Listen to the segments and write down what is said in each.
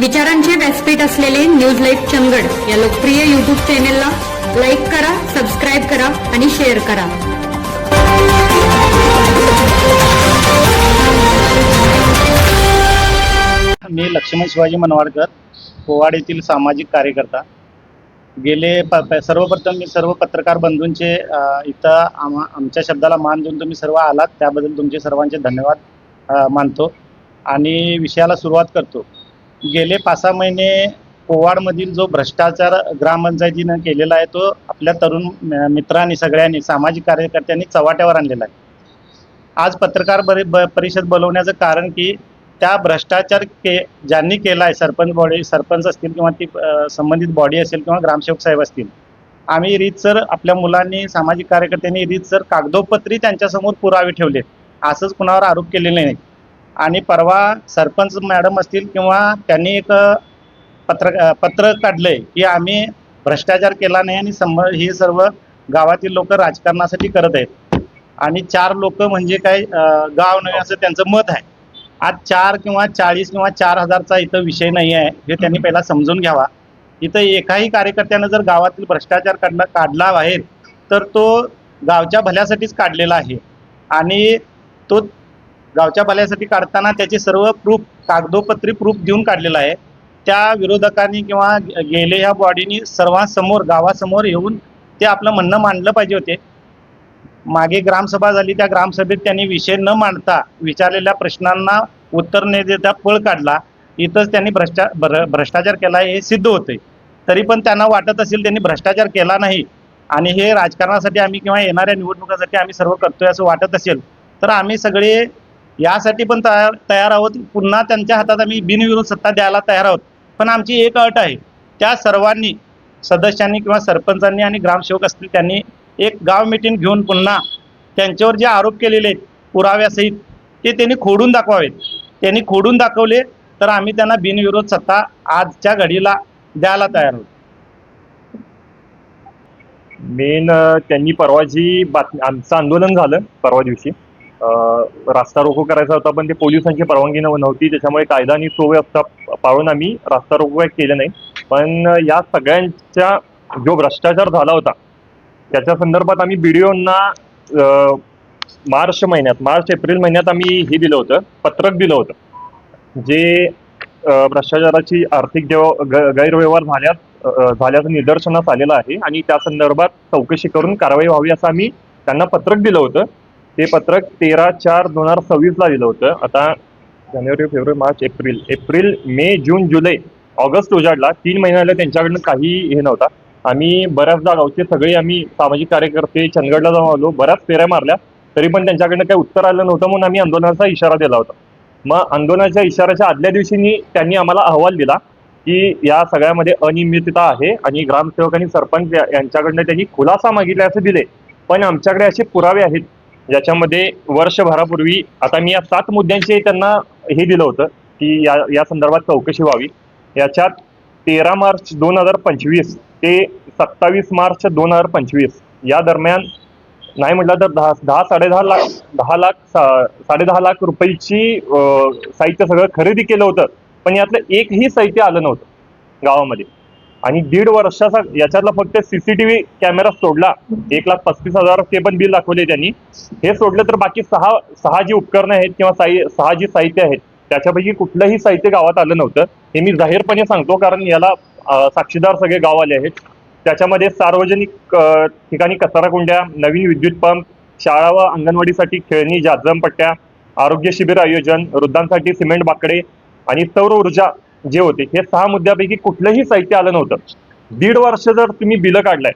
विचारांचे व्यासपीठ असलेले न्यूज लाईव्ह चंदगड या लोकप्रिय यूट्यूब चॅनेलला लाईक करा, सबस्क्राईब करा आणि शेअर करा. मी लक्ष्मण शिवाजी मनवाडकर, पोवाड येथील सामाजिक कार्यकर्ता. सर्वप्रथम मी सर्व पत्रकार बंधूंचे इथं आमच्या शब्दाला मान देऊन तुम्ही सर्व आलात त्याबद्दल तुमचे सर्वांचे धन्यवाद मानतो आणि विषयाला सुरुवात करतो. गेले 5-6 महिने पोवाडमधील जो भ्रष्टाचार ग्रामपंचायतीनं केलेला आहे तो आपल्या तरुण मित्रांनी सगळ्यांनी सामाजिक कार्यकर्त्यांनी चव्हाट्यावर आणलेला आहे. आज पत्रकार परिषद बोलवण्याचं कारण की त्या भ्रष्टाचार ज्यांनी केला आहे, सरपंच असतील किंवा ती संबंधित बॉडी असेल किंवा ग्रामसेवक साहेब असतील, आम्ही रीतसर आपल्या मुलांनी सामाजिक कार्यकर्त्यांनी रीतसर कागदोपत्री त्यांच्यासमोर पुरावे ठेवले. असंच कुणावर आरोप केलेले नाही. आणि परवा सरपंच मॅडम असतील किंवा त्यांनी एक पत्र काढलंय की आम्ही भ्रष्टाचार केला नाही आणि हे सर्व गावातील लोक राजकारणासाठी करत आहेत आणि 4 लोक म्हणजे काय गाव नव्हे असं त्यांचं मत आहे. आज 4 किंवा 40 किंवा 4,000चा इथं विषय नाही आहे, हे त्यांनी पहिला समजून घ्यावा. इथं एकाही कार्यकर्त्यानं जर गावातील भ्रष्टाचार काढला बाहेर तर तो गावच्या भल्यासाठीच काढलेला आहे आणि तो गावच्या भल्यासाठी काढताना त्याचे सर्व प्रूफ कागदोपत्री प्रूफ देऊन काढलेला आहे. त्या विरोधकांनी किंवा गेले ह्या बॉडीनी सर्वांसमोर गावासमोर येऊन ते आपलं म्हणणं मांडलं पाहिजे होते. मागे ग्रामसभा झाली, त्या ग्रामसभेत त्यांनी विषय न मांडता विचारलेल्या प्रश्नांना उत्तर न देता पळ काढला. इथंच त्यांनी भ्रष्टाचार केला हे सिद्ध होतंय. तरी पण त्यांना वाटत असेल त्यांनी भ्रष्टाचार केला नाही आणि हे राजकारणासाठी आम्ही किंवा येणाऱ्या निवडणुकासाठी आम्ही सर्व करतोय असं वाटत असेल तर आम्ही सगळे यासाठी पण तयार आहोत. पुन्हा त्यांच्या हातात आम्ही बिनविरोध सत्ता द्यायला तयार आहोत. पण आमची एक अट आहे, त्या सर्वांनी सदस्यांनी किंवा सरपंचांनी आणि ग्रामसेवक असतील त्यांनी एक गाव मीटिंग घेऊन पुन्हा त्यांच्यावर जे आरोप केलेले आहेत पुराव्यासहित ते त्यांनी खोडून दाखवावेत. त्यांनी खोडून दाखवले तर आम्ही त्यांना बिनविरोध सत्ता आजच्या घडीला द्यायला तयार आहोत. मेन त्यांनी परवा जी आमचं आंदोलन झालं परवा दिवशी रास्ता रोको करायचा होता पण ते पोलिसांची परवानगी नव्हती, त्याच्यामुळे कायदा आणि सुव्यवस्था पाळून आम्ही रास्ता रोको काही केलं नाही. पण या सगळ्यांचा जो भ्रष्टाचार झाला होता त्याच्या संदर्भात आम्ही BDOंना मार्च-एप्रिल महिन्यात आम्ही हे दिलं होतं, पत्रक दिलं होतं. जे भ्रष्टाचाराची आर्थिक गैरव्यवहार झाल्याचं निदर्शनास आलेलं आहे आणि त्या संदर्भात चौकशी करून कारवाई व्हावी असं आम्ही त्यांना पत्रक दिलं होतं. ते पत्रक 13/4/2026 दिलं होतं. आता जानेवारी, फेब्रुवारी, मार्च, एप्रिल, मे, जून, जुलै, ऑगस्ट उजाडला. 3 महिन्याला त्यांच्याकडनं काही हे नव्हता. आम्ही बऱ्याचदा गावचे सगळे आम्ही सामाजिक कार्यकर्ते चंदगडला जाऊन आलो, बऱ्याच फेऱ्या मारल्या, तरी पण त्यांच्याकडनं काही उत्तर आलं नव्हतं. म्हणून आम्ही आंदोलनाचा इशारा दिला होता. मग आंदोलनाच्या इशाऱ्याच्या आदल्या दिवशी त्यांनी आम्हाला अहवाल दिला की या सगळ्यामध्ये अनियमितता आहे आणि ग्रामसेवक आणि सरपंच यांच्याकडनं त्यांनी खुलासा मागितला असं दिले. पण आमच्याकडे असे पुरावे आहेत ज्याच्यामध्ये वर्षभरापूर्वी आता मी या 7 मुद्द्यांचे त्यांना हे दिलं होतं की या संदर्भात चौकशी व्हावी. याच्यात 13 मार्च 2025 ते 27 मार्च 2025 या दरम्यान नाही म्हटलं तर 10-10.5 लाख रुपयाची साहित्य सगळं खरेदी केलं होतं. पण यातलं एकही साहित्य आलं नव्हतं गावामध्ये. आणि 1.5 वर्षाचा याच्यातला फक्त CCTV कॅमेरा सोडला 1,35,000 ते पण बिल दाखवले त्यांनी. हे सोडलं तर बाकी 6 जी उपकरणं आहेत किंवा 6 जी साहित्य आहेत त्याच्यापैकी कुठलंही साहित्य गावात आलं नव्हतं. हे मी जाहीरपणे सांगतो कारण याला साक्षीदार सगळे गाववाले आहेत. त्याच्यामध्ये सार्वजनिक ठिकाणी कचरा कुंड्या, नवीन विद्युत पंप, शाळा व अंगणवाडीसाठी खेळणी, जाजमपट्ट्या, आरोग्य शिबिर आयोजन, वृद्धांसाठी सिमेंट बाकडे आणि सौर ऊर्जा जे होते, हे 6 मुद्द्यापैकी कुठलंही साहित्य आलं नव्हतं. 1.5 वर्ष जर तुम्ही बिलं काढलाय,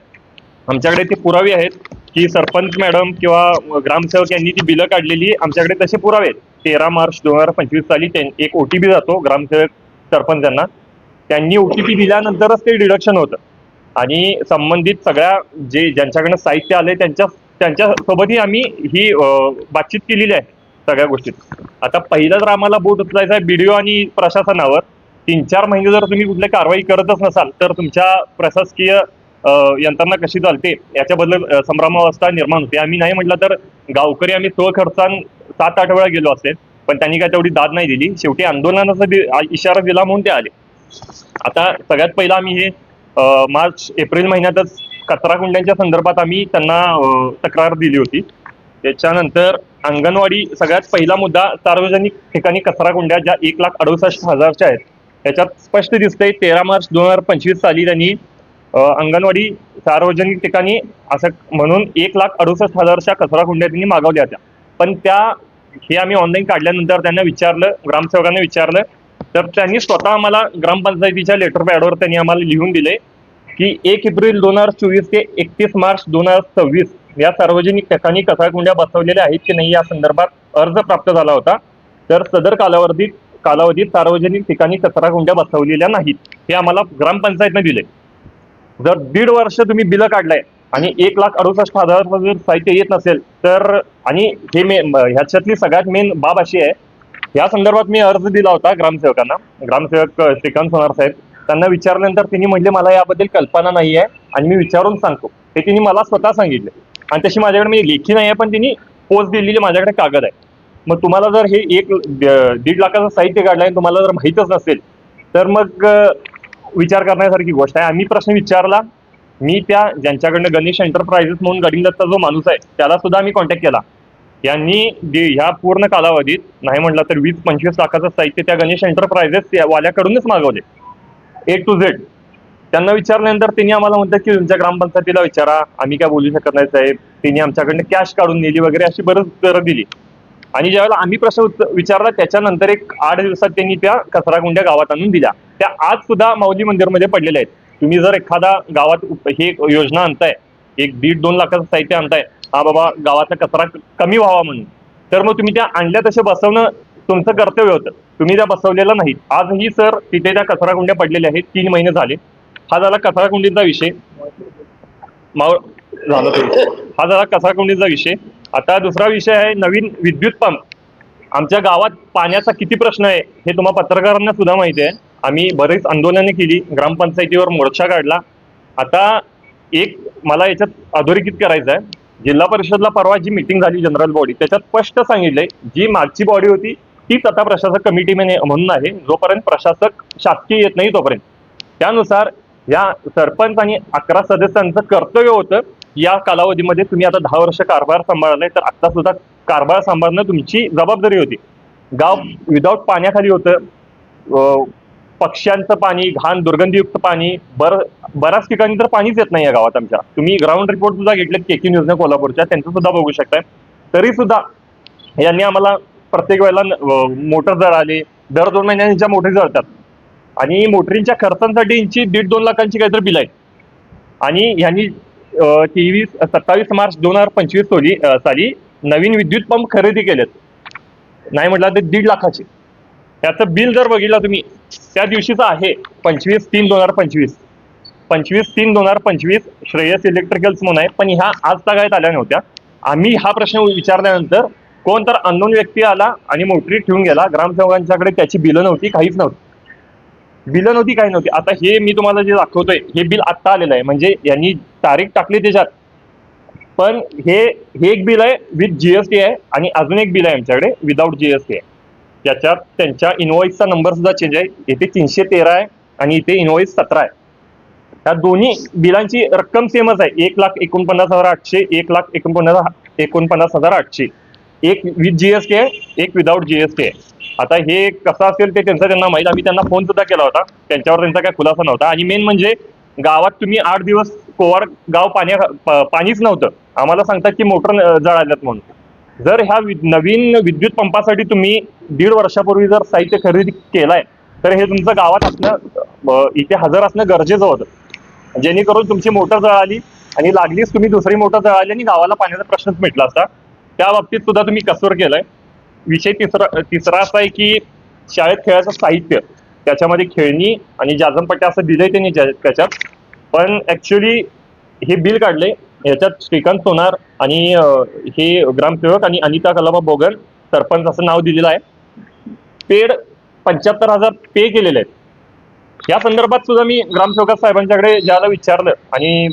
आमच्याकडे ते पुरावे आहेत की सरपंच मॅडम किंवा ग्रामसेवक यांनी ती बिलं काढलेली, आमच्याकडे तसे पुरावे आहेत. 13 मार्च 2025 साली एक OTP जातो ग्रामसेवक सरपंच यांना. त्यांनी OTP दिल्यानंतरच ते डिडक्शन होतं आणि संबंधित सगळ्या ज्यांच्याकडनं साहित्य आले त्यांच्यासोबतही आम्ही ही बातचीत केलेली आहे सगळ्या गोष्टीत. आता पहिला तर आम्हाला बोट उचलायचा आहे BDO आणि प्रशासनावर. 3-4 महिने जर तुम्ही कुठल्या कारवाई करतच नसाल तर तुमच्या प्रशासकीय यंत्रणा कशी चालते याच्याबद्दल संभ्रमावस्था निर्माण होते. आम्ही नाही म्हटलं तर गावकरी आम्ही स्वखर्चान 7-8 वेळा गेलो असेल, पण त्यांनी काय तेवढी दाद नाही दिली. शेवटी आंदोलनाचा इशारा दिला म्हणून ते आले. आता सगळ्यात पहिला आम्ही हे मार्च एप्रिल महिन्यातच कचरा कुंड्यांच्या संदर्भात आम्ही त्यांना तक्रार दिली होती. त्याच्यानंतर अंगणवाडी सगळ्यात पहिला मुद्दा, सार्वजनिक ठिकाणी कचरा कुंड्या ज्या 1,68,000च्या आहेत, त्याच्यात स्पष्ट दिसतंय 13 मार्च 2025 साली त्यांनी अंगणवाडी सार्वजनिक ठिकाणी असं म्हणून 1,68,000च्या कचरा कुंड्या त्यांनी मागवल्या होत्या. पण हे आम्ही ऑनलाईन काढल्यानंतर त्यांना विचारलं, ग्रामसेवकांना विचारलं, तर त्यांनी स्वतः आम्हाला ग्रामपंचायतीच्या लेटर पॅडवर त्यांनी आम्हाला लिहून दिले की 1 एप्रिल 2024 ते 31 मार्च 2026 या सार्वजनिक ठिकाणी कचरा कुंड्या बसवलेल्या आहेत की नाही या संदर्भात अर्ज प्राप्त झाला होता. तर सदर कालावधीत सार्वजनिक ठिकाणी कचरा कुंड्या बसवलेल्या नाहीत, हे आम्हाला ग्रामपंचायतने दिले. जर 1.5 वर्ष तुम्ही बिलं काढलाय आणि 1,68,000 जर साहित्य येत नसेल तर, आणि हे ह्याच्यातली सगळ्यात मेन बाब अशी आहे, या संदर्भात मी अर्ज दिला होता ग्रामसेवकांना, ग्रामसेवक श्रीकांत सोनार साहेब. त्यांना विचारल्यानंतर त्यांनी म्हटले मला याबद्दल कल्पना नाही आहे आणि मी विचारून सांगतो, हे त्यांनी मला स्वतः सांगितले. आणि तशी माझ्याकडे मी लेखी नाही आहे, पण त्यांनी पोस्ट दिलेली माझ्याकडे कागद आहे. मग तुम्हाला जर हे 1.5 लाखाचं साहित्य काढलं आहे तुम्हाला जर माहीतच नसेल तर मग विचार करण्यासारखी गोष्ट आहे. आम्ही प्रश्न विचारला, मी ज्यांच्याकडनं गणेश एंटरप्राइजेस म्हणून गडिंगदत्ता जो माणूस आहे त्याला सुद्धा आम्ही कॉन्टॅक्ट केला. यांनी ह्या पूर्ण कालावधीत नाही म्हटलं तर 20-25 लाखाचं साहित्य त्या गणेश एंटरप्राइजेस वाल्याकडूनच मागवले A to Z. त्यांना विचारल्यानंतर त्यांनी आम्हाला म्हणतात की तुमच्या ग्रामपंचायतीला विचारा, आम्ही काय बोलू शकत नाही साहेब, त्यांनी आमच्याकडनं कॅश काढून नेली वगैरे अशी बरंच उत्तरं दिली. आणि ज्यावेळेला आम्ही प्रश्न विचारला त्याच्यानंतर एक 8 दिवसात त्यांनी त्या कचरा कुंड्या गावात आणून दिल्या. त्या आज सुद्धा माऊली मंदिरमध्ये पडलेल्या आहेत. तुम्ही जर एखादा गावात हे योजना आणताय, 1-1.5-2 लाखाचं साहित्य आणताय, हा बाबा गावाचा कचरा कमी व्हावा म्हणून, तर मग तुम्ही त्या आणल्या तसे बसवणं तुमचं कर्तव्य होतं, तुम्ही त्या बसवलेलं नाही. आजही सर तिथे त्या कचरा कुंड्या पडलेल्या आहेत, 3 महिने झाले. हा झाला कचरा कुंडीचा विषय. हा झाला कचरा कुंडीचा विषय. आता दुसरा विषय आहे नवीन विद्युत पंप. आमच्या गावात पाण्याचा किती प्रश्न आहे हे तुम्हा पत्रकारांना सुद्धा माहिती आहे. आम्ही बरेच आंदोलने केली, ग्रामपंचायतीवर मोर्चा काढला. आता एक मला याच्यात अधोरेखित करायचं आहे, जिल्हा परिषदला परवा जी मीटिंग झाली जनरल बॉडी, त्याच्यात स्पष्ट सांगितलंय जी मागची बॉडी होती तीच आता प्रशासक कमिटी म्हणून आहे, जोपर्यंत प्रशासक शासकीय येत नाही तोपर्यंत. त्यानुसार या सरपंच आणि 11 सदस्यांचं कर्तव्य होतं या कालावधीमध्ये तुम्ही आता 10 वर्ष कारभार सांभाळलाय, तर आता सुद्धा कारभार सांभाळणं तुमची जबाबदारी होती. गाव विदाऊट पाण्याखाली होतं, पक्ष्यांचं पाणी, घाण दुर्गंधीयुक्त पाणी, बऱ्याच ठिकाणी तर पाणीच येत नाही या गावात आमच्या. तुम्ही ग्राउंड रिपोर्ट सुद्धा घेतलेत केकी न्यूजने कोल्हापूरच्या, त्यांचं सुद्धा बघू शकताय. तरी सुद्धा यांनी आम्हाला प्रत्येक वेळेला मोटर जळाले, दर 2 महिन्यांच्या मोटरी जळतात आणि मोटरींच्या खर्चांसाठी यांची 1.5-2 लाखांची काहीतरी बिल आहेत. आणि यांनी 27 मार्च 2025 साली नवीन विद्युत पंप खरेदी केलेत, नाही म्हटलं तर 1.5 लाखाचे. त्याचं बिल जर बघितलं तुम्ही त्या दिवशीचं आहे 25/3/2025, 25/3/2025 श्रेयस इलेक्ट्रिकल्स म्हणून आहे. पण ह्या आज तागायत आल्या नव्हत्या. आम्ही हा प्रश्न विचारल्यानंतर कोण तर अननोन व्यक्ती आला आणि मोटरी ठेवून गेला. ग्रामसेवकांच्याकडे त्याची बिलं नव्हती, काहीच नव्हती, बिलं नव्हती, काही नव्हती. आता हे मी तुम्हाला जे दाखवतोय हे बिल आत्ता आलेलं आहे, म्हणजे यांनी तारीख टाकली त्याच्यात. पण हे एक बिल आहे विथ GST आहे आणि अजून एक बिल आहे आमच्याकडे विदाऊट GST आहे. त्याच्यात त्यांच्या इनवॉइसचा नंबर सुद्धा चेंज आहे. इथे 313 आहे आणि इथे इनवॉइस 17 आहे. त्या दोन्ही बिलांची रक्कम सेमच आहे, 1,49,800, 1,49,800. एक विथ GST आहे, एक विदाऊट GST आहे. आता हे कसं असेल ते त्यांना माहीत. आम्ही त्यांना फोन सुद्धा केला होता, त्यांच्यावर त्यांचा काय खुलासा नव्हता. आणि मेन म्हणजे गावात तुम्ही 8 दिवस कोवाड गाव पाणीच नव्हतं, आम्हाला सांगतात की मोटर जळाल्यात म्हणून. जर ह्या नवीन विद्युत पंपासाठी तुम्ही 1.5 वर्षापूर्वी जर साहित्य खरेदी केलाय तर हे तुमचं गावात असणं, इथे हजर असणं गरजेचं होतं, जेणेकरून तुमची मोटर जळाली आणि लागलीच तुम्ही दुसरी मोटर जळाली आणि गावाला पाण्याचा प्रश्नच मिटला असता. त्या बाबतीत सुद्धा तुम्ही कसूर केलाय. विषय तिसरा असा आहे की शाळेत खेळाचं साहित्य, त्याच्यामध्ये खेळणी आणि जाजमपट्ट्या असं दिलंय त्यांनी त्याच्यात. पण ऍक्च्युली हे बिल काढले याच्यात श्रीकांत सोनार आणि हे ग्रामसेवक आणि अनिता कलाबा बोगर सरपंच असं नाव दिलेलं आहे. पेड 75,000 पे केलेले आहेत. या संदर्भात सुद्धा मी ग्रामसेवक साहेबांच्याकडे ज्याला विचारलं आणि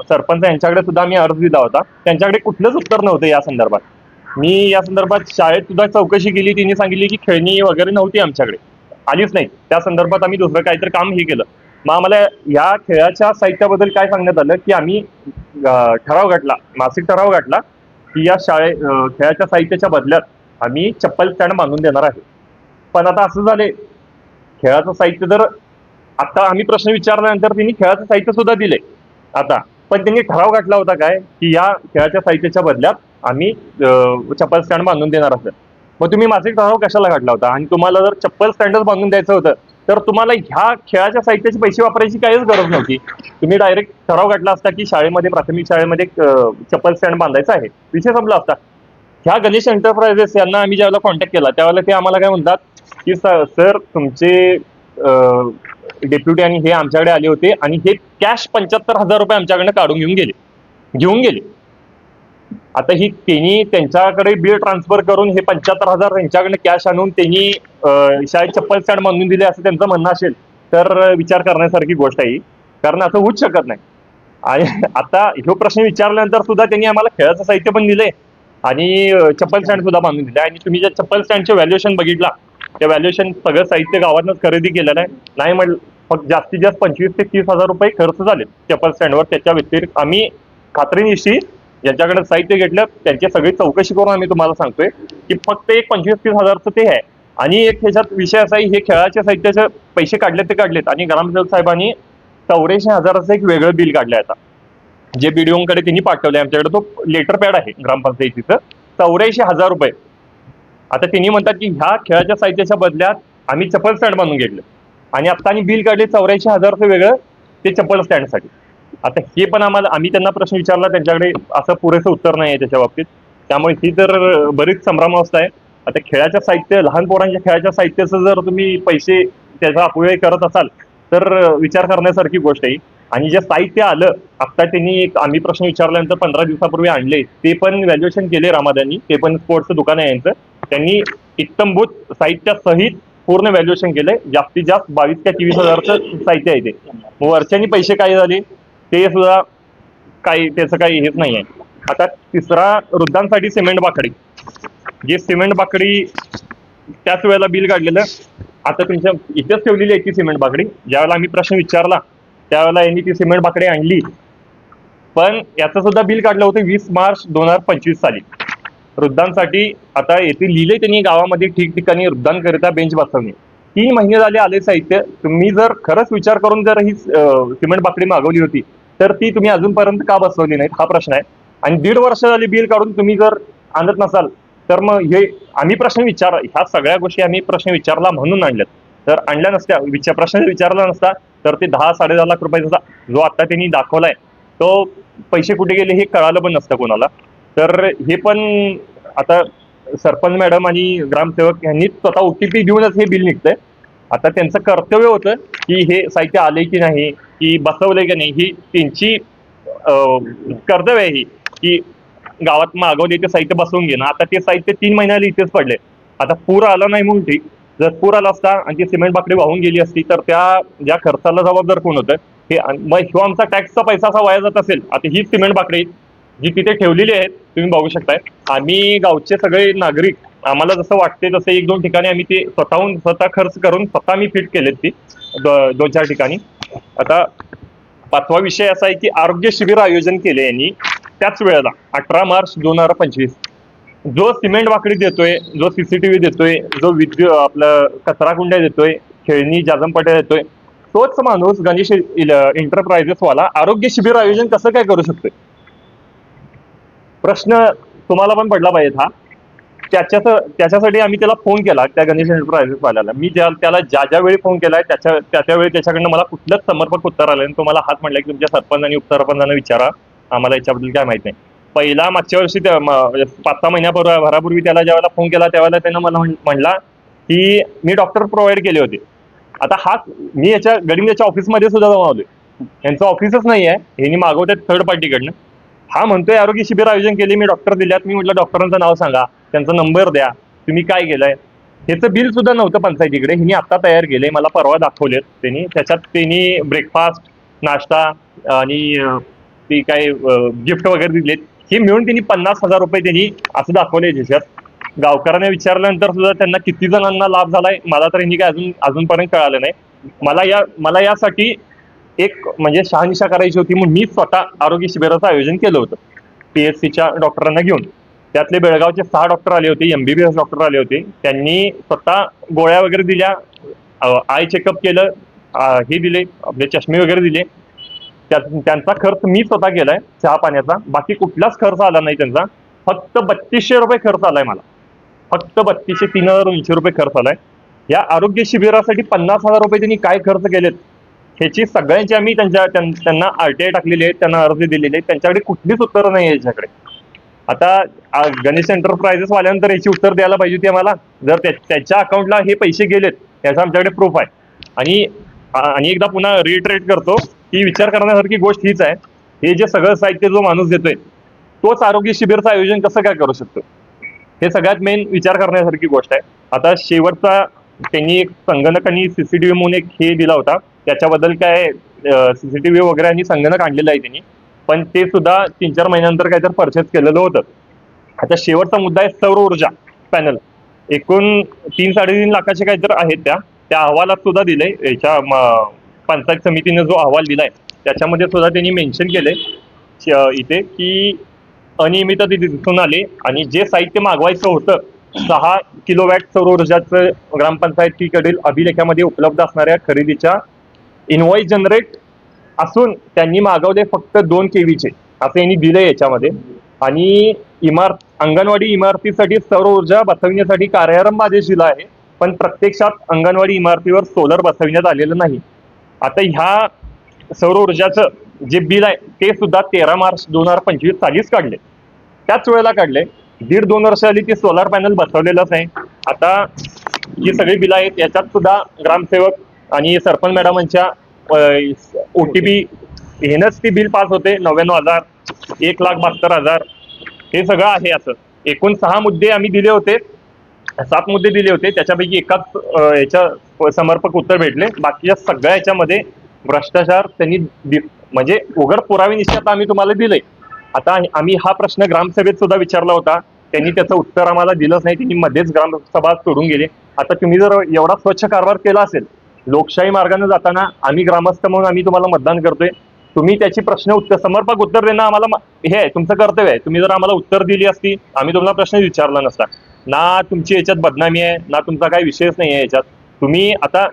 सरपंच यांच्याकडे सुद्धा मी अर्ज दिला होता, त्यांच्याकडे कुठलंच उत्तर नव्हतं या संदर्भात. मी या संदर्भात शाळेत सुद्धा चौकशी केली, तिने सांगितली की खेळणी वगैरे नव्हती आमच्याकडे. आलीच नाही. त्या संदर्भात आम्ही दुसरं काहीतरी काम हे केलं. मग आम्हाला या खेळाच्या साहित्याबद्दल काय सांगण्यात आलं की आम्ही ठराव गाठला, मासिक ठराव गाठला की या खेळाच्या साहित्याच्या बदल्यात आम्ही चप्पल स्टँड बांधून देणार आहे. पण आता असं झाले, खेळाचं साहित्य जर आता आम्ही प्रश्न विचारल्यानंतर त्यांनी खेळाचं साहित्य सुद्धा दिले आता, पण त्यांनी ठराव गाठला होता काय की या खेळाच्या साहित्याच्या बदल्यात आम्ही चप्पल स्टँड बांधून देणार असेल. मग तुम्ही मासिक ठराव कशाला काढला होता? आणि तुम्हाला जर चप्पल स्टँडच बांधून द्यायचं होतं तर तुम्हाला ह्या खेळाच्या साहित्याचे पैसे वापरायची काहीच गरज नव्हती. तुम्ही डायरेक्ट ठराव काढला असता की शाळेमध्ये, प्राथमिक शाळेमध्ये चप्पल स्टँड बांधायचा आहे, विषय संपला असता. ह्या गणेश एंटरप्राइजेस यांना आम्ही ज्यावेळेला कॉन्टॅक्ट केला त्यावेळेला ते आम्हाला काय म्हणतात की सर तुमचे डेप्युटी आणि हे आमच्याकडे आले होते आणि हे कॅश 75,000 रुपये आमच्याकडनं काढून घेऊन गेले. आता ही त्यांनी त्यांच्याकडे बिल ट्रान्सफर करून हे 75,000 त्यांच्याकडनं कॅश आणून त्यांनी शाळेत चप्पल स्टँड बांधून दिले असं त्यांचं म्हणणं असेल तर विचार करण्यासारखी गोष्ट आहे, कारण असं होऊच शकत नाही. आणि आता ह्यो प्रश्न विचारल्यानंतर सुद्धा त्यांनी आम्हाला खेळाचं साहित्य पण दिले आणि चप्पल स्टँड सुद्धा बांधून दिले. आणि तुम्ही ज्या चप्पल स्टँडचे व्हॅल्युएशन बघितला, त्या व्हॅल्युएशन सगळं साहित्य गावातच खरेदी केलेलं आहे. नाही म्हटलं फक्त जास्तीत जास्त 25,000 ते 30,000 रुपये खर्च झाले चप्पल स्टँडवर. त्याच्या व्यतिरिक्त आम्ही खात्रीनिशी ज्यांच्याकडे साहित्य घेतलं त्यांची सगळी चौकशी करून आम्ही तुम्हाला सांगतोय की फक्त एक 25,000-30,000चं ते आहे. आणि एक ह्याच्यात विषय असा आहे, हे खेळाच्या साहित्याचे पैसे काढलेत आणि ग्रामसेवक साहेबांनी 84,000चं एक वेगळं बिल काढलंय आता, जे बीडीओकडे त्यांनी पाठवलंय. आमच्याकडे तो लेटर पॅड आहे ग्रामपंचायतीचं, 84,000 रुपये. आता त्यांनी म्हणतात की ह्या खेळाच्या साहित्याच्या बदल्यात आम्ही चप्पल स्टँड बांधून घेतलं आणि आता बिल काढले 84,000चं वेगळं ते चप्पल स्टँडसाठी. आता हे पण आम्ही त्यांना प्रश्न विचारला, त्यांच्याकडे असं पुरेसं उत्तर नाही आहे त्याच्या बाबतीत. त्यामुळे ही तर बरीच संभ्रमावस्था आहे. आता खेळाच्या साहित्य, लहान पोरांच्या खेळाच्या साहित्याचं जर तुम्ही पैसे त्याचा अपव्यय करत असाल तर विचार करण्यासारखी गोष्ट आहे. आणि जे साहित्य आलं आता त्यांनी आम्ही प्रश्न विचारल्यानंतर 15 दिवसापूर्वी आणले, ते पण व्हॅल्युएशन केले रामादांनी, ते पण स्पोर्ट्सचं दुकान आहे यांचं. त्यांनी इत्तमभूत साहित्यासहित पूर्ण व्हॅल्युएशन केलंय. जास्तीत जास्त 22,000 ते 23,000चं साहित्य आहे ते. मग वरच्यानी पैसे काय झाले ते सुद्धा त्याचं काही हेच नाही आहे. आता तिसरा, वृद्धांसाठी सिमेंट बाकडी, जे सिमेंट बाकडी त्याच वेळेला बिल काढलेलं आता तुमच्या इथेच ठेवलेली आहे ती सिमेंट बाकडी. ज्यावेळेला आम्ही प्रश्न विचारला त्यावेळेला यांनी ती सिमेंट बाकडी आणली, पण याचं सुद्धा बिल काढलं होतं 20 मार्च 2025 साली वृद्धांसाठी. आता येथे लिहिले त्यांनी गावामध्ये ठिकठिकाणी वृद्धांकरिता बेंच बसवणे. 3 महिने झाले आले साहित्य. तुम्ही जर खरंच विचार करून जर ही सिमेंट बाकडी मागवली होती तर ती तुम्ही अजूनपर्यंत का बसवली नाहीत हा प्रश्न आहे. आणि 1.5 वर्ष झाली बिल काढून तुम्ही जर आणत नसाल तर मग हे आम्ही ह्या सगळ्या गोष्टी आम्ही प्रश्न विचारला म्हणून आणल्यात. तर आणल्या नसत्या, प्रश्न विचारला नसता तर ते 10-10.5 लाख रुपयाचा जो आता त्यांनी दाखवलाय तो पैसे कुठे गेले हे कळालं पण नसतं कोणाला. तर हे पण आता सरपंच मॅडम आणि ग्रामसेवक यांनी स्वतः OTP देऊनच हे बिल निघतंय. आता त्यांचं कर्तव्य होतं की हे साहित्य आले की नाही, की बसवलंय की नाही, ही त्यांची कर्तव्य आहे ही, की गावात मागवले ते साहित्य बसवून घेणं. आता ते साहित्य 3 महिन्याला इथेच पडले. आता पूर आला नाही म्हणून ठीक, जर पूर आला असता आणि ती सिमेंट बाकडी वाहून गेली असती तर त्या ज्या खर्चाला जबाबदार कोण होतं हे. मग ह्यो आमचा टॅक्सचा पैसा असा वाया जात असेल. आता ही सिमेंट बाकडी जी तिथे ठेवलेली आहेत तुम्ही बघू शकताय. आम्ही गावचे सगळे नागरिक आम्हाला जसं वाटते तसं 1-2 ठिकाणी आम्ही ते स्वतः खर्च करून स्वतः आम्ही फिट केलेत ती 2-4 ठिकाणी. आता 5वा विषय असा आहे की आरोग्य शिबिर आयोजन केले यांनी त्याच वेळेला 18 मार्च 2025. जो सिमेंट बाकडी देतोय, जो CCTV देतोय, जो आपलं कचरा कुंड्या देतोय, खेळणी जाजमपट्या देतोय, तोच माणूस गणेश एंटरप्राइजेस वाला आरोग्य शिबिर आयोजन कसं काय करू शकतोय? प्रश्न तुम्हाला पण पडला पाहिजे हा. त्याच्यासाठी आम्ही त्याला फोन केला, त्या गणेश एंटरप्राइजेस वाल्याला. मी त्याला ज्या वेळी फोन केलाय त्या वेळी त्याच्याकडनं मला कुठलंच समर्पक उत्तर आलं. तो मला हात म्हणला की तुमच्या सरपंच आणि उपसरपंचांना विचारा, आम्हाला याच्याबद्दल काय माहित नाही. पहिला मागच्या वर्षी 5-6 महिन्याभरापूर्वी त्याला ज्यावेळेला फोन केला त्यावेळेला त्यानं मला म्हणला की मी डॉक्टर प्रोव्हाइड केले होते. आता मी गडिंग्लजच्या ऑफिसमध्ये सुद्धा जाऊन आलोय, यांचं ऑफिसच नाही आहे, यांनी मागवतात थर्ड पार्टीकडनं. हा म्हणतोय आरोग्य शिबिर आयोजन केले, मी डॉक्टर दिल्यात. मी म्हटलं डॉक्टरांचं नाव सांगा, त्यांचा नंबर द्या, तुम्ही काय केलंय. ह्याचं बिल सुद्धा नव्हतं पंचायतीकडे, हिनी आता तयार केले, मला परवा दाखवलेत त्यांनी. त्याच्यात त्यांनी ब्रेकफास्ट, नाश्ता आणि ती काय गिफ्ट वगैरे दिलेत. हे मिळून त्यांनी 50,000 रुपये त्यांनी असं दाखवले त्याच्यात. गावकऱ्यांना विचारल्यानंतर सुद्धा त्यांना किती जणांना लाभ झालाय मला तर यांनी काय अजूनपर्यंत कळालं नाही. मला यासाठी एक म्हणजे शहानिशा करायची होती म्हणून मी स्वतः आरोग्य शिबिराचं आयोजन केलं होतं PSCच्या डॉक्टरांना घेऊन. त्यातले बेळगावचे 6 डॉक्टर आले होते, MBBS डॉक्टर आले होते. त्यांनी स्वतः गोळ्या वगैरे दिल्या, आय चेकअप केलं, हे दिले आपले चष्मे वगैरे दिले. त्यांचा खर्च मी स्वतः केलाय चहा पाण्याचा, बाकी कुठलाच खर्च आला नाही त्यांचा. फक्त 3200 रुपये खर्च आलाय मला, फक्त 3200 3080 रुपये खर्च आलाय. या आरोग्य शिबिरासाठी 50,000 रुपये त्यांनी काय खर्च केलेत ह्याची सगळ्यांची आम्ही त्यांना RTI टाकलेली आहेत, त्यांना अर्ज दिलेले आहेत. त्यांच्याकडे कुठलीच उत्तरं नाही याच्याकडे. आता गणेश एंटरप्राइजेस वाल्यानंतर याची उत्तर द्यायला पाहिजे होती आम्हाला. जर त्याच्या अकाउंटला हे पैसे गेलेत याचा आमच्याकडे प्रूफ आहे. आणि एकदा पुन्हा रिट्रेट करतो की विचार करण्यासारखी गोष्ट हीच आहे, हे जे सगळं साहित्य जो माणूस देतोय तोच आरोग्य शिबिरचं आयोजन कसं काय करू शकतो, हे सगळ्यात मेन विचार करण्यासारखी गोष्ट आहे. आता शेवटचा त्यांनी एक संगणक आणि CCTV म्हणून एक हे दिला होता, त्याच्याबद्दल काय CCTV वगैरे आणि संगणक आणलेलं आहे त्यांनी, पण ते सुद्धा 3-4 महिन्यानंतर काहीतरी परचेस केलेलं होतं. आता शेवटचा मुद्दा आहे सौर ऊर्जा पॅनल. एकूण 3-3.5 लाखाचे काहीतरी आहेत. त्या अहवालात सुद्धा दिलंय, याच्या पंचायत समितीने जो अहवाल दिलाय त्याच्यामध्ये सुद्धा त्यांनी मेन्शन केलंय इथे की अनियमितता दिसून आले. आणि जे साहित्य मागवायचं होतं 6 किलोवॅट सौर ऊर्जाचं ग्रामपंचायतीकडील अभिलेखामध्ये उपलब्ध असणाऱ्या खरेदीच्या इनव्हॉइस जनरेट असून त्यांनी मागवले फक्त 2 KVचे असं यांनी दिलंय याच्यामध्ये. आणि अंगणवाडी इमारतीसाठी सौर ऊर्जा बसविण्यासाठी कार्यारंभ आदेश दिला आहे, पण प्रत्यक्षात अंगणवाडी इमारतीवर सोलर बसविण्यात आलेलं नाही. आता ह्या सौर ऊर्जाचं जे बिल आहे ते सुद्धा 13 मार्च 2025 सालीच काढले, त्याच वेळेला काढले. 1.5-2 वर्ष आली ती सोलार पॅनल बसवलेलंच नाही. आता जी सगळी बिलं आहेत याच्यात सुद्धा ग्रामसेवक आणि सरपंच मॅडमांच्या OTP हेनच ती बिल पास होते. 99,000, 1,72,000 हे सगळं आहे. असं एकूण 6 मुद्दे आम्ही दिले होते, 7 मुद्दे दिले होते, त्याच्यापैकी एकाच याच्या समर्पक उत्तर भेटले. बाकीच्या सगळ्या याच्यामध्ये भ्रष्टाचार त्यांनी म्हणजे उघड पुराव्यानिश्चित आम्ही तुम्हाला दिलंय. आता आम्ही हा प्रश्न ग्रामसभेत सुद्धा विचारला होता, त्यांनी त्याचं उत्तर आम्हाला दिलंच नाही, त्यांनी मध्येच ग्रामसभा सोडून गेले. आता तुम्ही जर एवढा स्वच्छ कारभार केला असेल, लोकशाही मार्गाने जाताना आम्ही ग्रामस्थ म्हणून आम्ही तुम्हाला मतदान करतोय, तुम्ही त्याची समर्पक उत्तर देणं आम्हाला हे आहे, तुमचं कर्तव्य आहे. तुम्ही जर आम्हाला उत्तर दिली असती आम्ही तुम्हाला प्रश्न विचारला नसता. ना तुमची याच्यात बदनामी आहे, ना तुमचा काही विषयच नाही आहे याच्यात. तुम्ही आता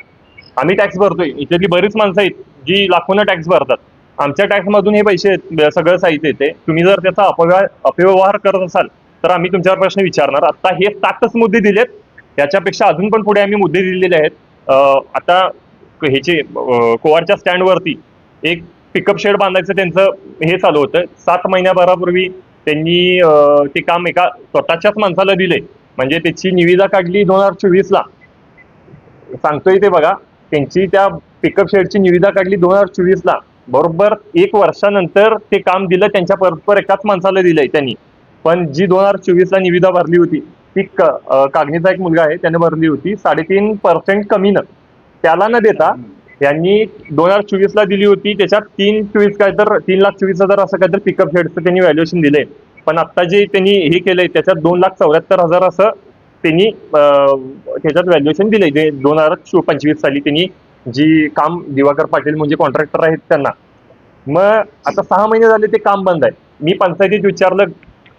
आम्ही टॅक्स भरतोय, इथली बरीच माणसं आहेत जी लाखोंना टॅक्स भरतात, आमच्या टॅक्समधून हे पैसे सगळं साहित्य येते. तुम्ही जर त्याचा अपव्यवहार करत असाल तर आम्ही तुमच्यावर प्रश्न विचारणार. आता हे 7च मुद्दे दिलेत, त्याच्यापेक्षा अजून पण पुढे आम्ही मुद्दे दिलेले आहेत. आता ह्याचे कोवारच्या स्टँडवरती एक पिकअप शेड बांधायचं त्यांचं हे चालू होतं. 7 महिन्याभरापूर्वी त्यांनी ते काम एका स्वतःच्याच माणसाला दिले, म्हणजे त्याची निविदा काढली 2024ला. सांगतोय ते बघा, त्यांची त्या पिकअप शेडची निविदा काढली 2024ला. बरोबर 1 वर्षानंतर ते काम दिलं त्यांच्या परस्पर एकाच माणसाला दिलंय त्यांनी. पण जी 2024ला निविदा भरली होती ती कागणीचा एक मुलगा आहे त्याने भरली होती 3.5% कमीनं. त्याला न देता यांनी 2024ला दिली होती, त्याच्यात 3,24,000 असं काहीतरी पिकअप शेडचं त्यांनी व्हॅल्युएशन दिलंय. पण आता जे त्यांनी हे केलंय त्याच्यात 2,74,000 असं त्यांनी त्याच्यात व्हॅल्युएशन दिलंय. 2025 साली त्यांनी जी काम दिवाकर पाटील म्हणजे कॉन्ट्रॅक्टर आहेत त्यांना. मग आता 6 महिने झाले ते काम बंद आहे. मी पंचायतीत विचारलं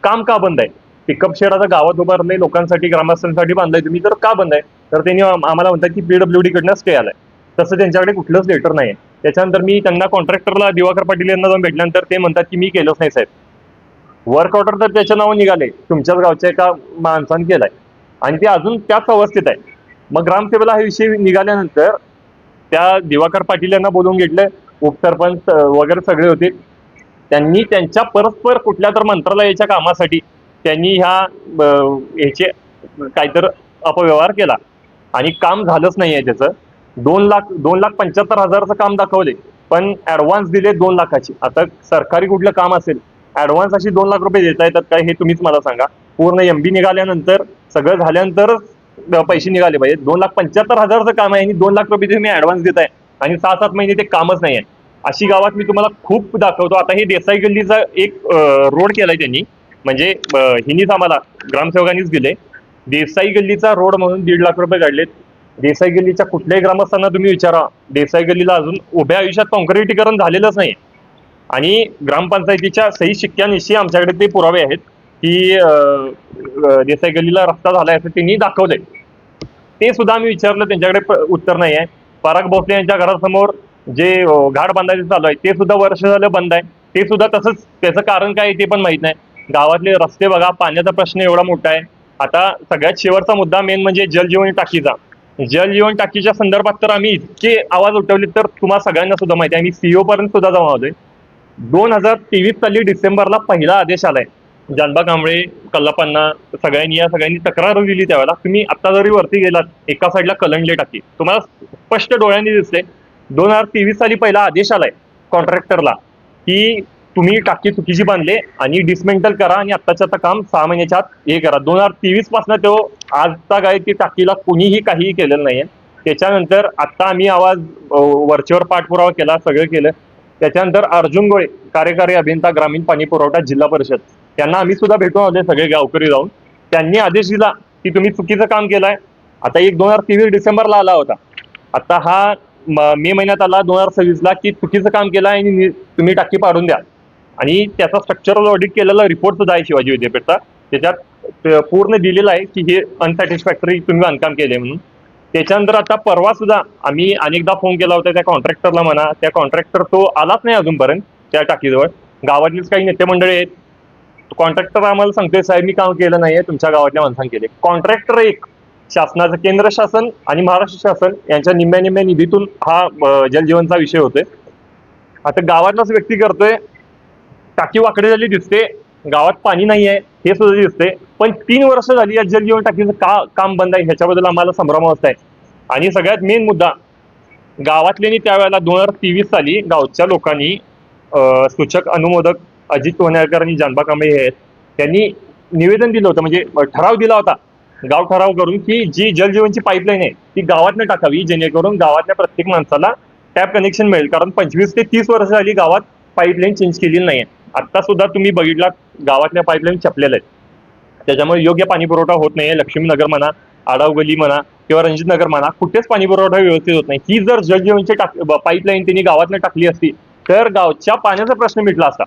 काम का बंद आहे, पिकअप शेड आता गावात उभारलंय, लोकांसाठी ग्रामस्थांसाठी बांधलंय तुम्ही, तर का बंद आहे? तर त्यांनी आम्हाला म्हणतात की PWD कडनं स्टे आलाय. तसं त्यांच्याकडे कुठलंच लेटर नाही आहे. त्याच्यानंतर मी त्यांना कॉन्ट्रॅक्टरला दिवाकर पाटील यांना जाऊन भेटल्यानंतर ते म्हणतात की मी केलंच नाही साहेब, वर्क ऑर्डर तर त्याच्या नावाने निघाले, तुमच्याच गावच्या एका माणसाने केलाय आणि ते अजून त्याच अवस्थेत आहे. मग ग्रामसेवेला हा विषय निघाल्यानंतर त्या दिवाकर पाटील यांना बोलवून घेतलं, उपसरपंच वगैरे सगळे होते. त्यांनी त्यांच्या परस्पर कुठल्या तर मंत्रालयाच्या कामासाठी त्यांनी ह्याचे काहीतरी अपव्यवहार केला आणि काम झालंच नाही आहे त्याचं. 2,75,000चं काम दाखवले, पण ऍडव्हान्स दिले 2 लाखाची. आता सरकारी कुठलं काम असेल, ऍडव्हान्स अशी 2 लाख रुपये देता येतात काय, हे तुम्हीच मला सांगा. पूर्ण MB निघाल्यानंतर सगळं झाल्यानंतर पैसे निघाले पाहिजे. 2,75,000चं काम आहे आणि 2 लाख रुपये तुम्ही ऍडव्हान्स देताय आणि 6-7 महिने ते कामच नाही आहे. अशी गावात मी तुम्हाला खूप दाखवतो. आता हे देसाई गल्लीचा एक रोड केलाय त्यांनी, म्हणजे हिनीच आम्हाला ग्रामसेवकांनीच दिले. देसाई गल्लीचा रोड म्हणून 1.5 लाख रुपये काढलेत. देसाई गल्लीच्या कुठल्याही ग्रामस्थांना तुम्ही विचारा, देसाई गल्लीला अजून उभ्या आयुष्यात काँक्रिटीकरण झालेलंच नाही. आणि ग्रामपंचायतीच्या सही शिक्क्यानिशी आमच्याकडे ते पुरावे आहेत की देसाई गल्लीला रस्ता झालाय असं त्यांनी दाखवलंय. ते सुद्धा आम्ही विचारलं, त्यांच्याकडे उत्तर नाही आहे. पराग भोसले यांच्या घरासमोर जे घाट बांधायचं चालू आहे ते सुद्धा वर्ष झालं बंद आहे. ते सुद्धा तसंच, त्याचं कारण काय आहे ते पण माहित नाही. गावातले रस्ते बघा, पाण्याचा प्रश्न एवढा मोठा आहे. आता सगळ्यात शेवटचा मुद्दा मेन म्हणजे जलजीवन टाकीचा. जलजीवन टाकीच्या संदर्भात तर आम्ही इतके आवाज उठवले तर तुम्हाला सगळ्यांना सुद्धा माहिती आहे. आम्ही सीओ पर्यंत सुद्धा जाऊन आलोय. 2023 साली डिसेंबरला पहिला आदेश आलाय. जानबा कांबळे, कल्लापांना सगळ्यांनी तक्रार दिली त्यावेळेला. तुम्ही आता जरी वरती गेलात एका साईडला कलंडले टाकी, तुम्हाला स्पष्ट डोळ्यांनी दिसते. 2023 साली पहिला आदेश आलाय कॉन्ट्रॅक्टरला की तुम्ही टाकी चुकीची बांधले आणि डिसमेंटल करा आणि आत्ताच्या आता काम 6 महिन्याच्या आत हे करा. 2023 पासून तो आजचा काय ती टाकीला कोणीही काहीही केलेलं नाहीये. त्याच्यानंतर आता आम्ही आवाज वरचेवर पाठपुरावा केला, सगळं केलं. त्याच्यानंतर अर्जुन गोळे, कार्यकारी अभियंता ग्रामीण पाणी पुरवठा जिल्हा परिषद, त्यांना आम्ही सुद्धा भेटून आले सगळे गावकरी जाऊन. त्यांनी आदेश दिला की तुम्ही चुकीचं काम केलंय. आता 2023 डिसेंबरला आला होता, आता हा मे महिन्यात आला 2026ला की चुकीचं काम केलं आणि तुम्ही टाकी पाडून द्या. आणि त्याचा स्ट्रक्चरल ऑडिट केलेला रिपोर्ट सुद्धा आहे शिवाजी विद्यापीठचा. त्याच्यात पूर्ण दिलेला आहे की हे अनसॅटिस्फॅक्टरी तुम्ही बांधकाम केले म्हणून. त्याच्यानंतर आता परवा सुद्धा आम्ही अनेकदा फोन केला होता त्या कॉन्ट्रॅक्टरला म्हणा, त्या कॉन्ट्रॅक्टर तो आलाच नाही अजूनपर्यंत त्या टाकीजवळ. गावातलीच काही नेते मंडळी आहेत. कॉन्ट्रॅक्टर आम्हाला सांगतोय साहेब मी काम केलं नाहीये, तुमच्या गावातल्या माणसांनी केले. कॉन्ट्रॅक्टर एक, शासनाचं केंद्र शासन आणि महाराष्ट्र शासन यांच्या निम्म्या निधीतून हा जलजीवनचा विषय होतोय. आता गावातलाच व्यक्ती करतोय, टाकी वाकडे झाली दिसते, गावात पाणी नाही आहे हे सुद्धा दिसते. पण 3 वर्ष झाली या जलजीवन टाकीचं काम बंद आहे, ह्याच्याबद्दल आम्हाला संभ्रमावस्था आहे. आणि सगळ्यात मेन मुद्दा, गावातल्यांनी त्यावेळेला 2023 साली गावच्या लोकांनी सूचक अनुमोदक अजित वनेरकर आणि जानबा कांबळे हे आहेत, त्यांनी निवेदन दिलं होतं, म्हणजे ठराव दिला होता गाव ठराव करून की जी जलजीवनची पाईपलाईन आहे ती गावातनं टाकावी, जेणेकरून गावातल्या प्रत्येक माणसाला टॅप कनेक्शन मिळेल. कारण 25 ते 30 वर्ष झाली गावात पाईपलाईन चेंज केलेली नाहीये. आता सुद्धा तुम्ही बघितला गावातल्या पाईपलाईन छापलेल्या आहेत, त्याच्यामुळे योग्य पाणी पुरवठा होत नाहीये. लक्ष्मीनगर म्हणा, आडाव गली म्हणा किंवा रणजित नगर म्हणा, कुठेच पाणी पुरवठा व्यवस्थित होत नाही. ही जर जलजीवनची पाईपलाईन त्यांनी गावातनं टाकली असती तर गावच्या पाण्याचा प्रश्न मिटला असता.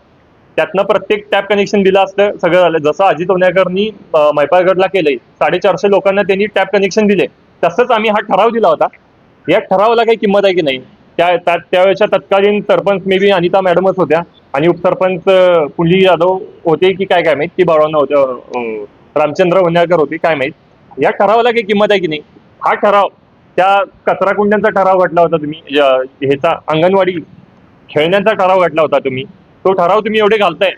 त्यातनं प्रत्येक टॅप कनेक्शन दिलं असतं, सगळं झालं. जसं अजित वनेरकरनी मैपाळगडला केलंय, 450 लोकांना त्यांनी टॅप कनेक्शन दिले, तसंच आम्ही हा ठराव दिला होता. या ठरावाला काही किंमत आहे की नाही? त्यावेळेच्या तत्कालीन सरपंच मे बी अनिता मॅडमच होत्या आणि उपसरपंच पुंडलिक यादव होते की काय माहित, ती बाळांना होत्या, रामचंद्र वनेरकर होते काय माहित. या ठरावाला काही किंमत आहे की नाही? हा ठराव, त्या कचरा कुंड्यांचा ठराव घातला होता तुम्ही, ह्याचा अंगणवाडी खेळण्यांचा ठराव घातला होता तुम्ही, तो ठराव तुम्ही एवढे घालताय,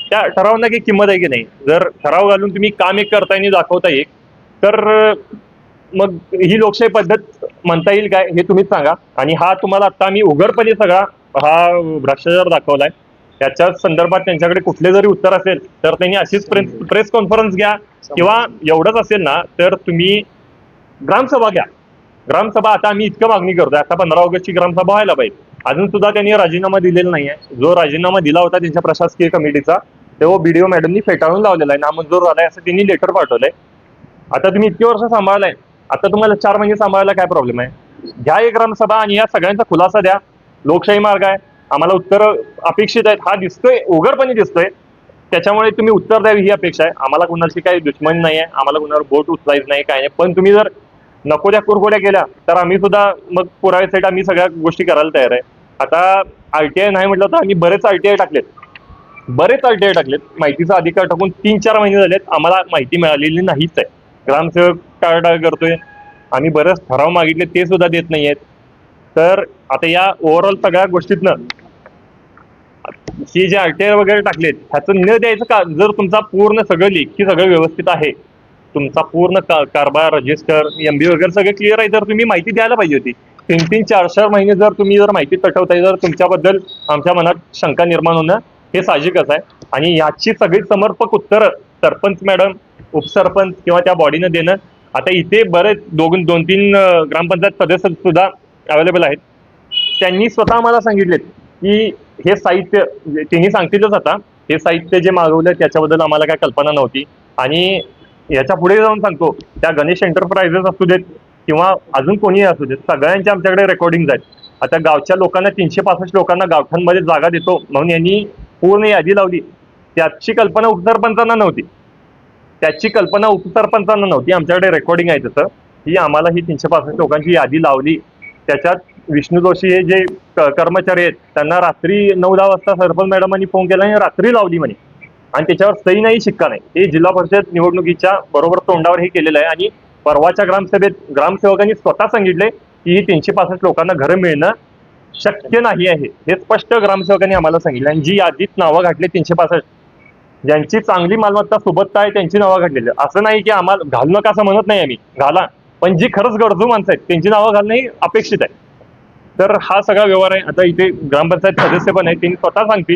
त्या ठरावांना काही किंमत आहे की नाही? जर ठराव घालून तुम्ही काम एक करताय आणि दाखवताय एक, तर मग ही लोकशाही पद्धत म्हणता येईल काय हे तुम्हीच सांगा. आणि हा तुम्हाला आता आम्ही उघडपणे सगळा हा भ्रष्टाचार दाखवलाय. त्याच्या संदर्भात त्यांच्याकडे कुठले जरी उत्तर असेल तर त्यांनी अशीच प्रेस कॉन्फरन्स घ्या, किंवा एवढंच असेल ना तर तुम्ही ग्रामसभा घ्या. ग्रामसभा आता आम्ही इतकं मागणी करतोय, आता 15 ऑगस्टची ग्रामसभा व्हायला पाहिजे. अजून सुद्धा त्यांनी राजीनामा दिलेला नाहीये. जो राजीनामा दिला होता त्यांच्या प्रशासकीय कमिटीचा तो बीडीओ मॅडमनी फेटाळून लावलेला आहे, नामंजूर झालाय असं त्यांनी लेटर पाठवलंय. आता तुम्ही इतकी वर्ष सांभाळलाय, आता तुम्हाला 4 महिने सांभाळायला काय प्रॉब्लेम आहे? घ्या एक ग्रामसभा आणि या सगळ्यांचा खुलासा द्या. लोकशाही मार्ग आहे, आम्हाला उत्तर अपेक्षित आहेत. हा दिसतोय, उघडपणे दिसतोय, त्याच्यामुळे तुम्ही उत्तर द्यावी ही अपेक्षा आहे. आम्हाला कुणाची काही दुश्मनी नाही आहे, आम्हाला कुणावर बोट उचलायचं नाही, काय नाही. पण तुम्ही जर नको त्या कुरघोड्या केल्या तर आम्ही सुद्धा मग पुराव्यासाठी आम्ही सगळ्या गोष्टी करायला तयार आहे. आता RTI नाही म्हटलं तर आम्ही बरेच RTI टाकलेत, माहितीचा अधिकार टाकून 3-4 महिने झालेत, आम्हाला माहिती मिळालेली नाहीच आहे. ग्रामसेवक टाळाटाळ करतोय, आम्ही बरेच ठराव मागितले ते सुद्धा देत नाहीयेत. तर आता या ओव्हरऑल सगळ्या गोष्टीतनं ही जे RTI वगैरे टाकलेत ह्याचं न द्यायचं का? जर तुमचा पूर्ण सगळं लेखी सगळं व्यवस्थित आहे, तुमचा पूर्ण कारभार रजिस्टर MB वगैरे सगळं क्लिअर आहे, तर तुम्ही माहिती द्यायला पाहिजे होती. 3-4 महिने जर तुम्ही माहिती तटवताय, तर तुमच्याबद्दल आमच्या मनात शंका निर्माण होणं हे साहजिकच आहे. आणि याची सगळी समर्पक उत्तरं सरपंच मॅडम, उपसरपंच किंवा त्या बॉडीनं देणं. आता इथे बरेच 2-3 ग्रामपंचायत सदस्य सुद्धा अवेलेबल आहेत, त्यांनी स्वतः आम्हाला सांगितलेत की हे साहित्य त्यांनी सांगतीलच. आता हे साहित्य जे मागवलं त्याच्याबद्दल आम्हाला काय कल्पना नव्हती आणि याच्या पुढे जाऊन सांगतो, त्या गणेश एंटरप्राइजेस असू देत किंवा अजून कोणीही असू देत, सगळ्यांच्या आमच्याकडे रेकॉर्डिंग आहेत. आता गावच्या लोकांना 365 लोकांना गावठांमध्ये जागा देतो म्हणून यांनी पूर्ण यादी लावली. त्याची कल्पना उपसरपंचांना नव्हती, आमच्याकडे रेकॉर्डिंग आहे तसं की आम्हाला ही 365 लोकांची यादी लावली. त्याच्यात विष्णू जोशी हे जे कर्मचारी आहेत त्यांना रात्री 9-10 वाजता सरपंच मॅडमांनी फोन केला आणि रात्री लावली म्हणे, आणि त्याच्यावर सही नाही, शिक्का नाही. हे जिल्हा परिषद निवडणुकीच्या बरोबर तोंडावर हे केलेलं आहे. आणि परवाच्या ग्रामसभेत ग्रामसेवकांनी स्वतः सांगितले की ही 365 लोकांना घरं मिळणं शक्य नाही आहे, हे स्पष्ट ग्रामसेवकांनी आम्हाला सांगितलं. आणि जी यादीत नावं घातली 365, ज्यांची चांगली मालमत्ता सोबतता आहे त्यांची नावं घातलेली. असं नाही की आम्हाला घालू नका असं म्हणत नाही आम्ही, घाला, पण जी खरंच गरजू माणसं आहेत त्यांची नावं घालणं ही अपेक्षित आहे. तर हा सगळा व्यवहार आहे. आता इथे ग्रामपंचायत सदस्य पण आहेत, त्यांनी स्वतः सांगतील.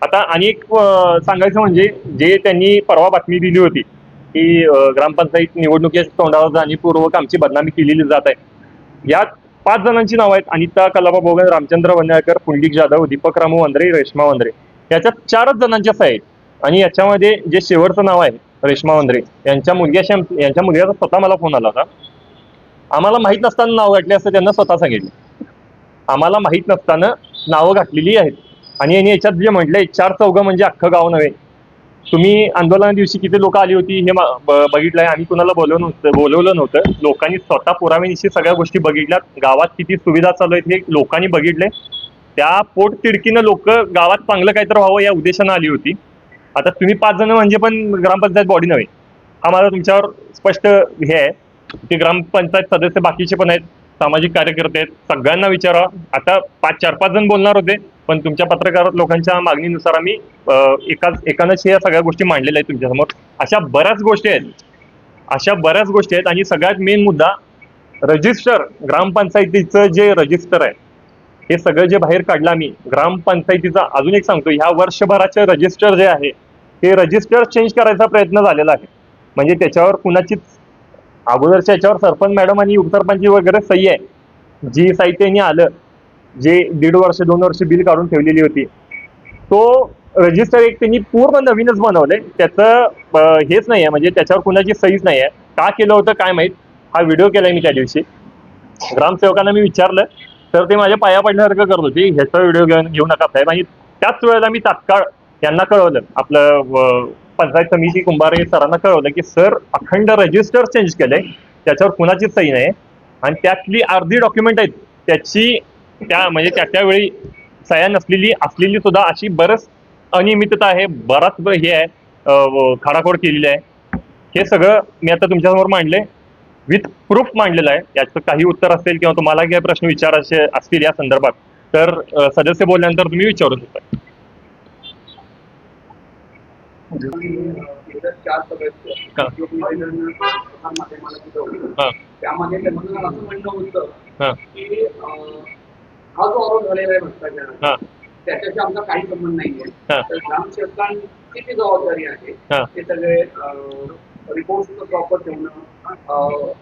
आता आणि एक सांगायचं म्हणजे, जे त्यांनी परवा बातमी दिली होती की ग्रामपंचायत निवडणुकीच्या तोंडावर जाणीवपूर्वक आमची बदनामी केलेली जात आहे, यात 5 जणांची नावं आहेत: अनिता कलाबा बोगन, रामचंद्र वंजाळकर, पुंडलिक जाधव, दीपक रामू वंद्रे, रेश्मा वंद्रे. याच्यात 4च जणांच्या सह्या आहेत. आणि याच्यामध्ये जे शेवटचं नाव आहे रेश्मा वंद्रे, यांच्या मुलग्याचा स्वतः मला फोन आला होता. आम्हाला माहीत नसताना नाव घातले असं त्यांना स्वतः सांगितलं. आम्हाला माहीत नसताना नावं घातलेली आहेत. आणि यांनी याच्यात जे म्हटलंय 4 चौघं म्हणजे अख्खं गाव नव्हे. तुम्ही आंदोलना दिवशी किती लोक आली होती हे बघितलंय. आम्ही कुणाला बोलवलं नव्हतं. लोकांनी स्वतः पुराव्यानिशी सगळ्या गोष्टी बघितल्यात. गावात किती सुविधा चालू आहेत हे लोकांनी बघितले. त्या पोट तिडकीनं लोक गावात चांगलं काहीतरी व्हावं या उद्देशानं आली होती. आता तुम्ही 5 जण म्हणजे पण ग्रामपंचायत बॉडी नव्हे, हा माझा तुमच्यावर स्पष्ट हे आहे. ते ग्रामपंचायत सदस्य बाकीचे पण आहेत, सामाजिक कार्यकर्ते आहेत, सगळ्यांना विचारा. आता 4-5 जण बोलणार होते, पण तुमच्या पत्रकार लोकांच्या मागणीनुसार आम्ही एकानंच या सगळ्या गोष्टी मांडलेल्या आहेत तुमच्यासमोर. अशा बऱ्याच गोष्टी आहेत. आणि सगळ्यात मेन मुद्दा, रजिस्टर, ग्रामपंचायतीचं जे रजिस्टर आहे हे सगळं जे बाहेर काढलं आम्ही ग्रामपंचायतीचा. अजून एक सांगतो, ह्या वर्षभराचे रजिस्टर जे आहे ते रजिस्टर चेंज करायचा प्रयत्न झालेला आहे. म्हणजे त्याच्यावर कुणाचीच अगोदरच्या याच्यावर सरपंच मॅडम आणि उपसरपंच वगैरे सही आहे. जी साहित्याने आलं, जे 1.5 वर्ष 2 वर्ष बिल काढून ठेवलेली होती, तो रजिस्टर एक त्यांनी पूर्ण नवीनच बनवलंय. त्याचं हेच नाही आहे, म्हणजे त्याच्यावर कुणाची सहीच नाही आहे. का केलं होतं काय माहीत. हा व्हिडिओ केलाय मी त्या दिवशी. ग्रामसेवकांना मी विचारलं तर ते माझ्या पाया पडण्यासारखं करत होते, ह्याचा व्हिडिओ घेऊ नका साहेब. आणि त्याच वेळेला मी तात्काळ यांना कळवलं, आपलं पंचायत समिती कुंभारे सरांना कळवलं की सर, अखंड रजिस्टर चेंज केलंय, त्याच्यावर कुणाचीच सही नाही. आणि त्यातली अर्धी डॉक्युमेंट आहेत त्याची म्हणजे त्यावेळी सह्या असलेली सुद्धा अशी बरंच अनियमितता आहे, बराच हे आहे, खाडाखोड केलेली आहे. हे सगळं मी आता तुमच्यासमोर मांडले, विथ प्रूफ मांडलेलं आहे. याचं काही उत्तर असेल किंवा तुम्हाला काही प्रश्न विचारायचे असतील या संदर्भात तर सदस्य बोलल्यानंतर तुम्ही विचारू शकता. त्यामध्ये त्यांचं असं म्हणणं होतं की हा जो आरोप झालेला आहे भ्रष्टाचार, त्याच्याशी आमचा काही संबंध नाहीये. तर ग्रामसेवकांची जी जबाबदारी आहे ते सगळे रिपोर्ट प्रॉपर ठेवणं,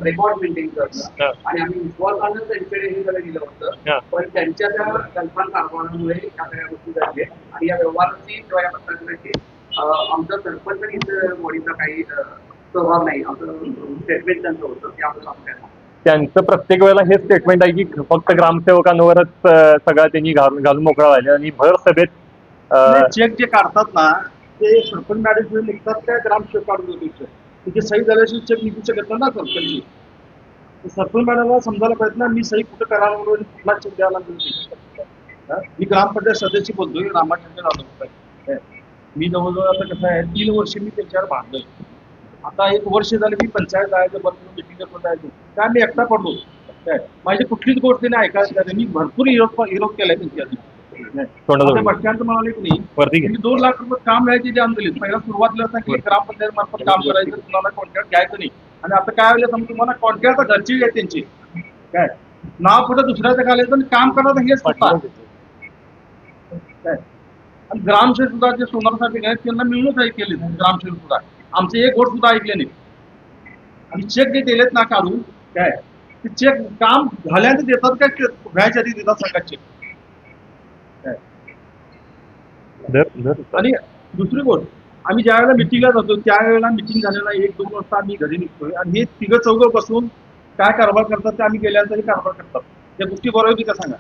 रेकॉर्ड मेंटेन करणं. आणि आम्ही विश्वासानं त्यांच्याकडे हे सगळं दिलं होतं, पण त्यांच्या त्या कल्पना कारभारामुळे या सगळ्या गोष्टी घडल्या. आणि या व्यवहाराची किंवा या प्रकरणाची आमचा सरपंच आणि इतर बॉडीचा काही सहभाग नाही. आमचं स्टेटमेंट त्यांचं होतं ते आम्हाला सांगताय. त्यांचं प्रत्येक वेळेला हे स्टेटमेंट आहे की फक्त ग्रामसेवकांवरच सगळं त्यांनी घालून मोकळा व्हायला. आणि भर सभेत चेक जे काढतात ना ते सरपंच मॅडम लिखतात त्या ग्रामसेवकांकडून होते. तिथे सही झाल्याशिवाय चेक निघू शकत नाही ना सरपंच. सरपंच मॅडमला समजायला पाहिजे ना, मी सही कुठं करायला म्हणून कुठला चेक द्यायला लागतो. मी ग्रामपंचायत सदस्य बोलतोय, रामाचंद्र जाधव. मी जवळजवळ आता कसं आहे 3 वर्ष मी त्याच्यावर भांडलोय. आता 1 वर्ष झालं मी पंचायत जायचं बंद मिटिंग पण जायचो, त्या मी एकटा पडलो. काय माझी कुठलीच गोष्ट नाही ऐकायला. मी भरपूर विरोध केलाय त्यांच्या भटक्यांचं म्हणाले की नाही 2 लाख रुपये काम राहायचे जे आंदोलन पहिला सुरुवातीला सांगितले ग्रामपंचायत मार्फत काम करायचं, तुम्हाला कॉन्ट्रॅक्ट घ्यायचं नाही. आणि आता काय वेळेला समजा तुम्हाला कॉन्ट्रॅक्ट घरची आहे त्यांची, काय नाव कुठं दुसऱ्याचं घालायचं आणि काम करायचं हेच होता. काय आणि ग्रामसेवक सुद्धा जे सोनारसाठी आहेत त्यांना मिळूनच केले. ग्रामसेवक सुद्धा आमचे एक वोट सुद्धा ऐकले नाही. आणि चेक जे दिलेत ना काढून, काय ते चेक काम झाल्यानंतर देतात काय व्हायच्या आधी देतात सगळ्यात चेक. आणि दुसरी गोष्ट आम्ही ज्या वेळेला मिटिंगला जातो त्यावेळेला मिटिंग झालेला 1-2 वाजता आम्ही घरी निघतोय आणि हे तिघं चौघं बसून काय कारभार करतात ते आम्ही गेल्यानंतर कारभार करतात. त्या गोष्टी बरोबर आहे का सांगा?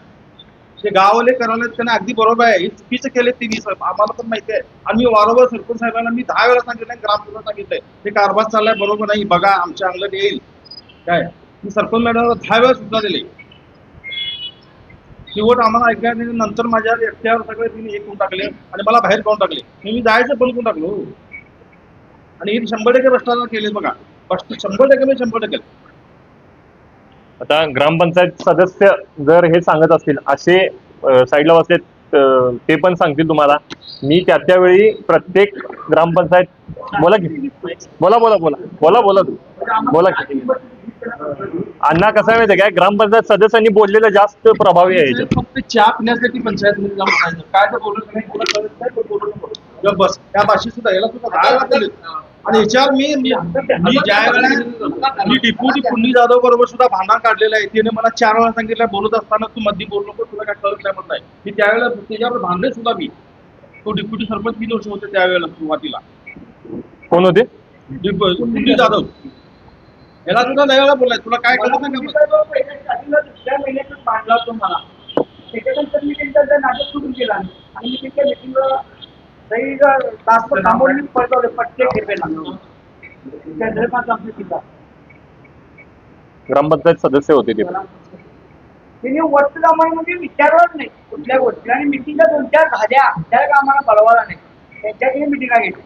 ते गाववाले करायला त्यांना अगदी बरोबर आहे. हे चुकीचं केले तिन्ही आम्हाला पण माहिती आहे. आणि मी वारंवार सरपंच साहेबांना मी 10 वेळा सांगितलंय, ग्रामसेवकांना सांगितलंय हे कारभार चाललाय बरोबर नाही, बघा आमच्या अंगलट येईल काय. मी सरपंच मॅडमला 10 वेळा सूचना दिली. शेवट आम्हाला ऐकायला नाही. नंतर माझ्या एकट्यावर सगळे तिने हे करून टाकले आणि मला बाहेर काढून टाकले. मी जायचं बंद करून टाकलो. आणि हे 100% भ्रष्टाचार केले बघा. 100% मी 100%. आता ग्रामपंचायत सदस्य जर हे सांगत असतील, असे साईडला बसले ते पण सांगतील तुम्हाला. मी त्यावेळी प्रत्येक ग्रामपंचायत बोला की बोला बोला बोला बोला बोला तू बोला की अण्णा कसं आहे माहिती काय, ग्रामपंचायत सदस्यांनी बोललेलं जास्त प्रभावी आहे याच्यात. फक्त चहा पिण्यासाठी पंचायतमध्ये जाऊन म्हणायचं काय तर बोलत नाही, बोलू नको बस. त्या भाषेत सुद्धा याला सुद्धा 10 वेळा बोलले. आणि याच्यावर मी ज्या वेळेला मी डिप्युटी पुन्नी जाधव बरोबर सुद्धा भांडण काढलेलं आहे. तिने मला 4 वेळा सांगितलं बोलत असताना तू मध्ये बोलू नको, तुला काय कळत नाही म्हणताय. मी त्यावेळेला त्याच्यावर भांडले सुद्धा. मी तो डिप्युटी सरपंच 3 वर्ष होते त्यावेळेला सुरुवातीला. कोण होते? पुन्नी जाधव. याला सुद्धा 9 वेळा बोलाय, तुला काय कळत नाही का? दुसऱ्या महिन्यातच मांडला होतो मला. त्याच्यानंतर मी त्यांचा नाटक सुरू केला आणि मी त्यांच्या मिटिंगला तासभर थांबवून मी पळवले प्रत्येक खेपेला. ग्रामपंचायत सदस्य होते ते. तिने वस्तूला म्हणजे विचारलंच नाही कुठल्या गोष्टी. आणि मिटिंगला 2-4 झाल्या त्या आम्हाला बळवायला नाही. त्यांच्याकडे मिटिंगा घेतली.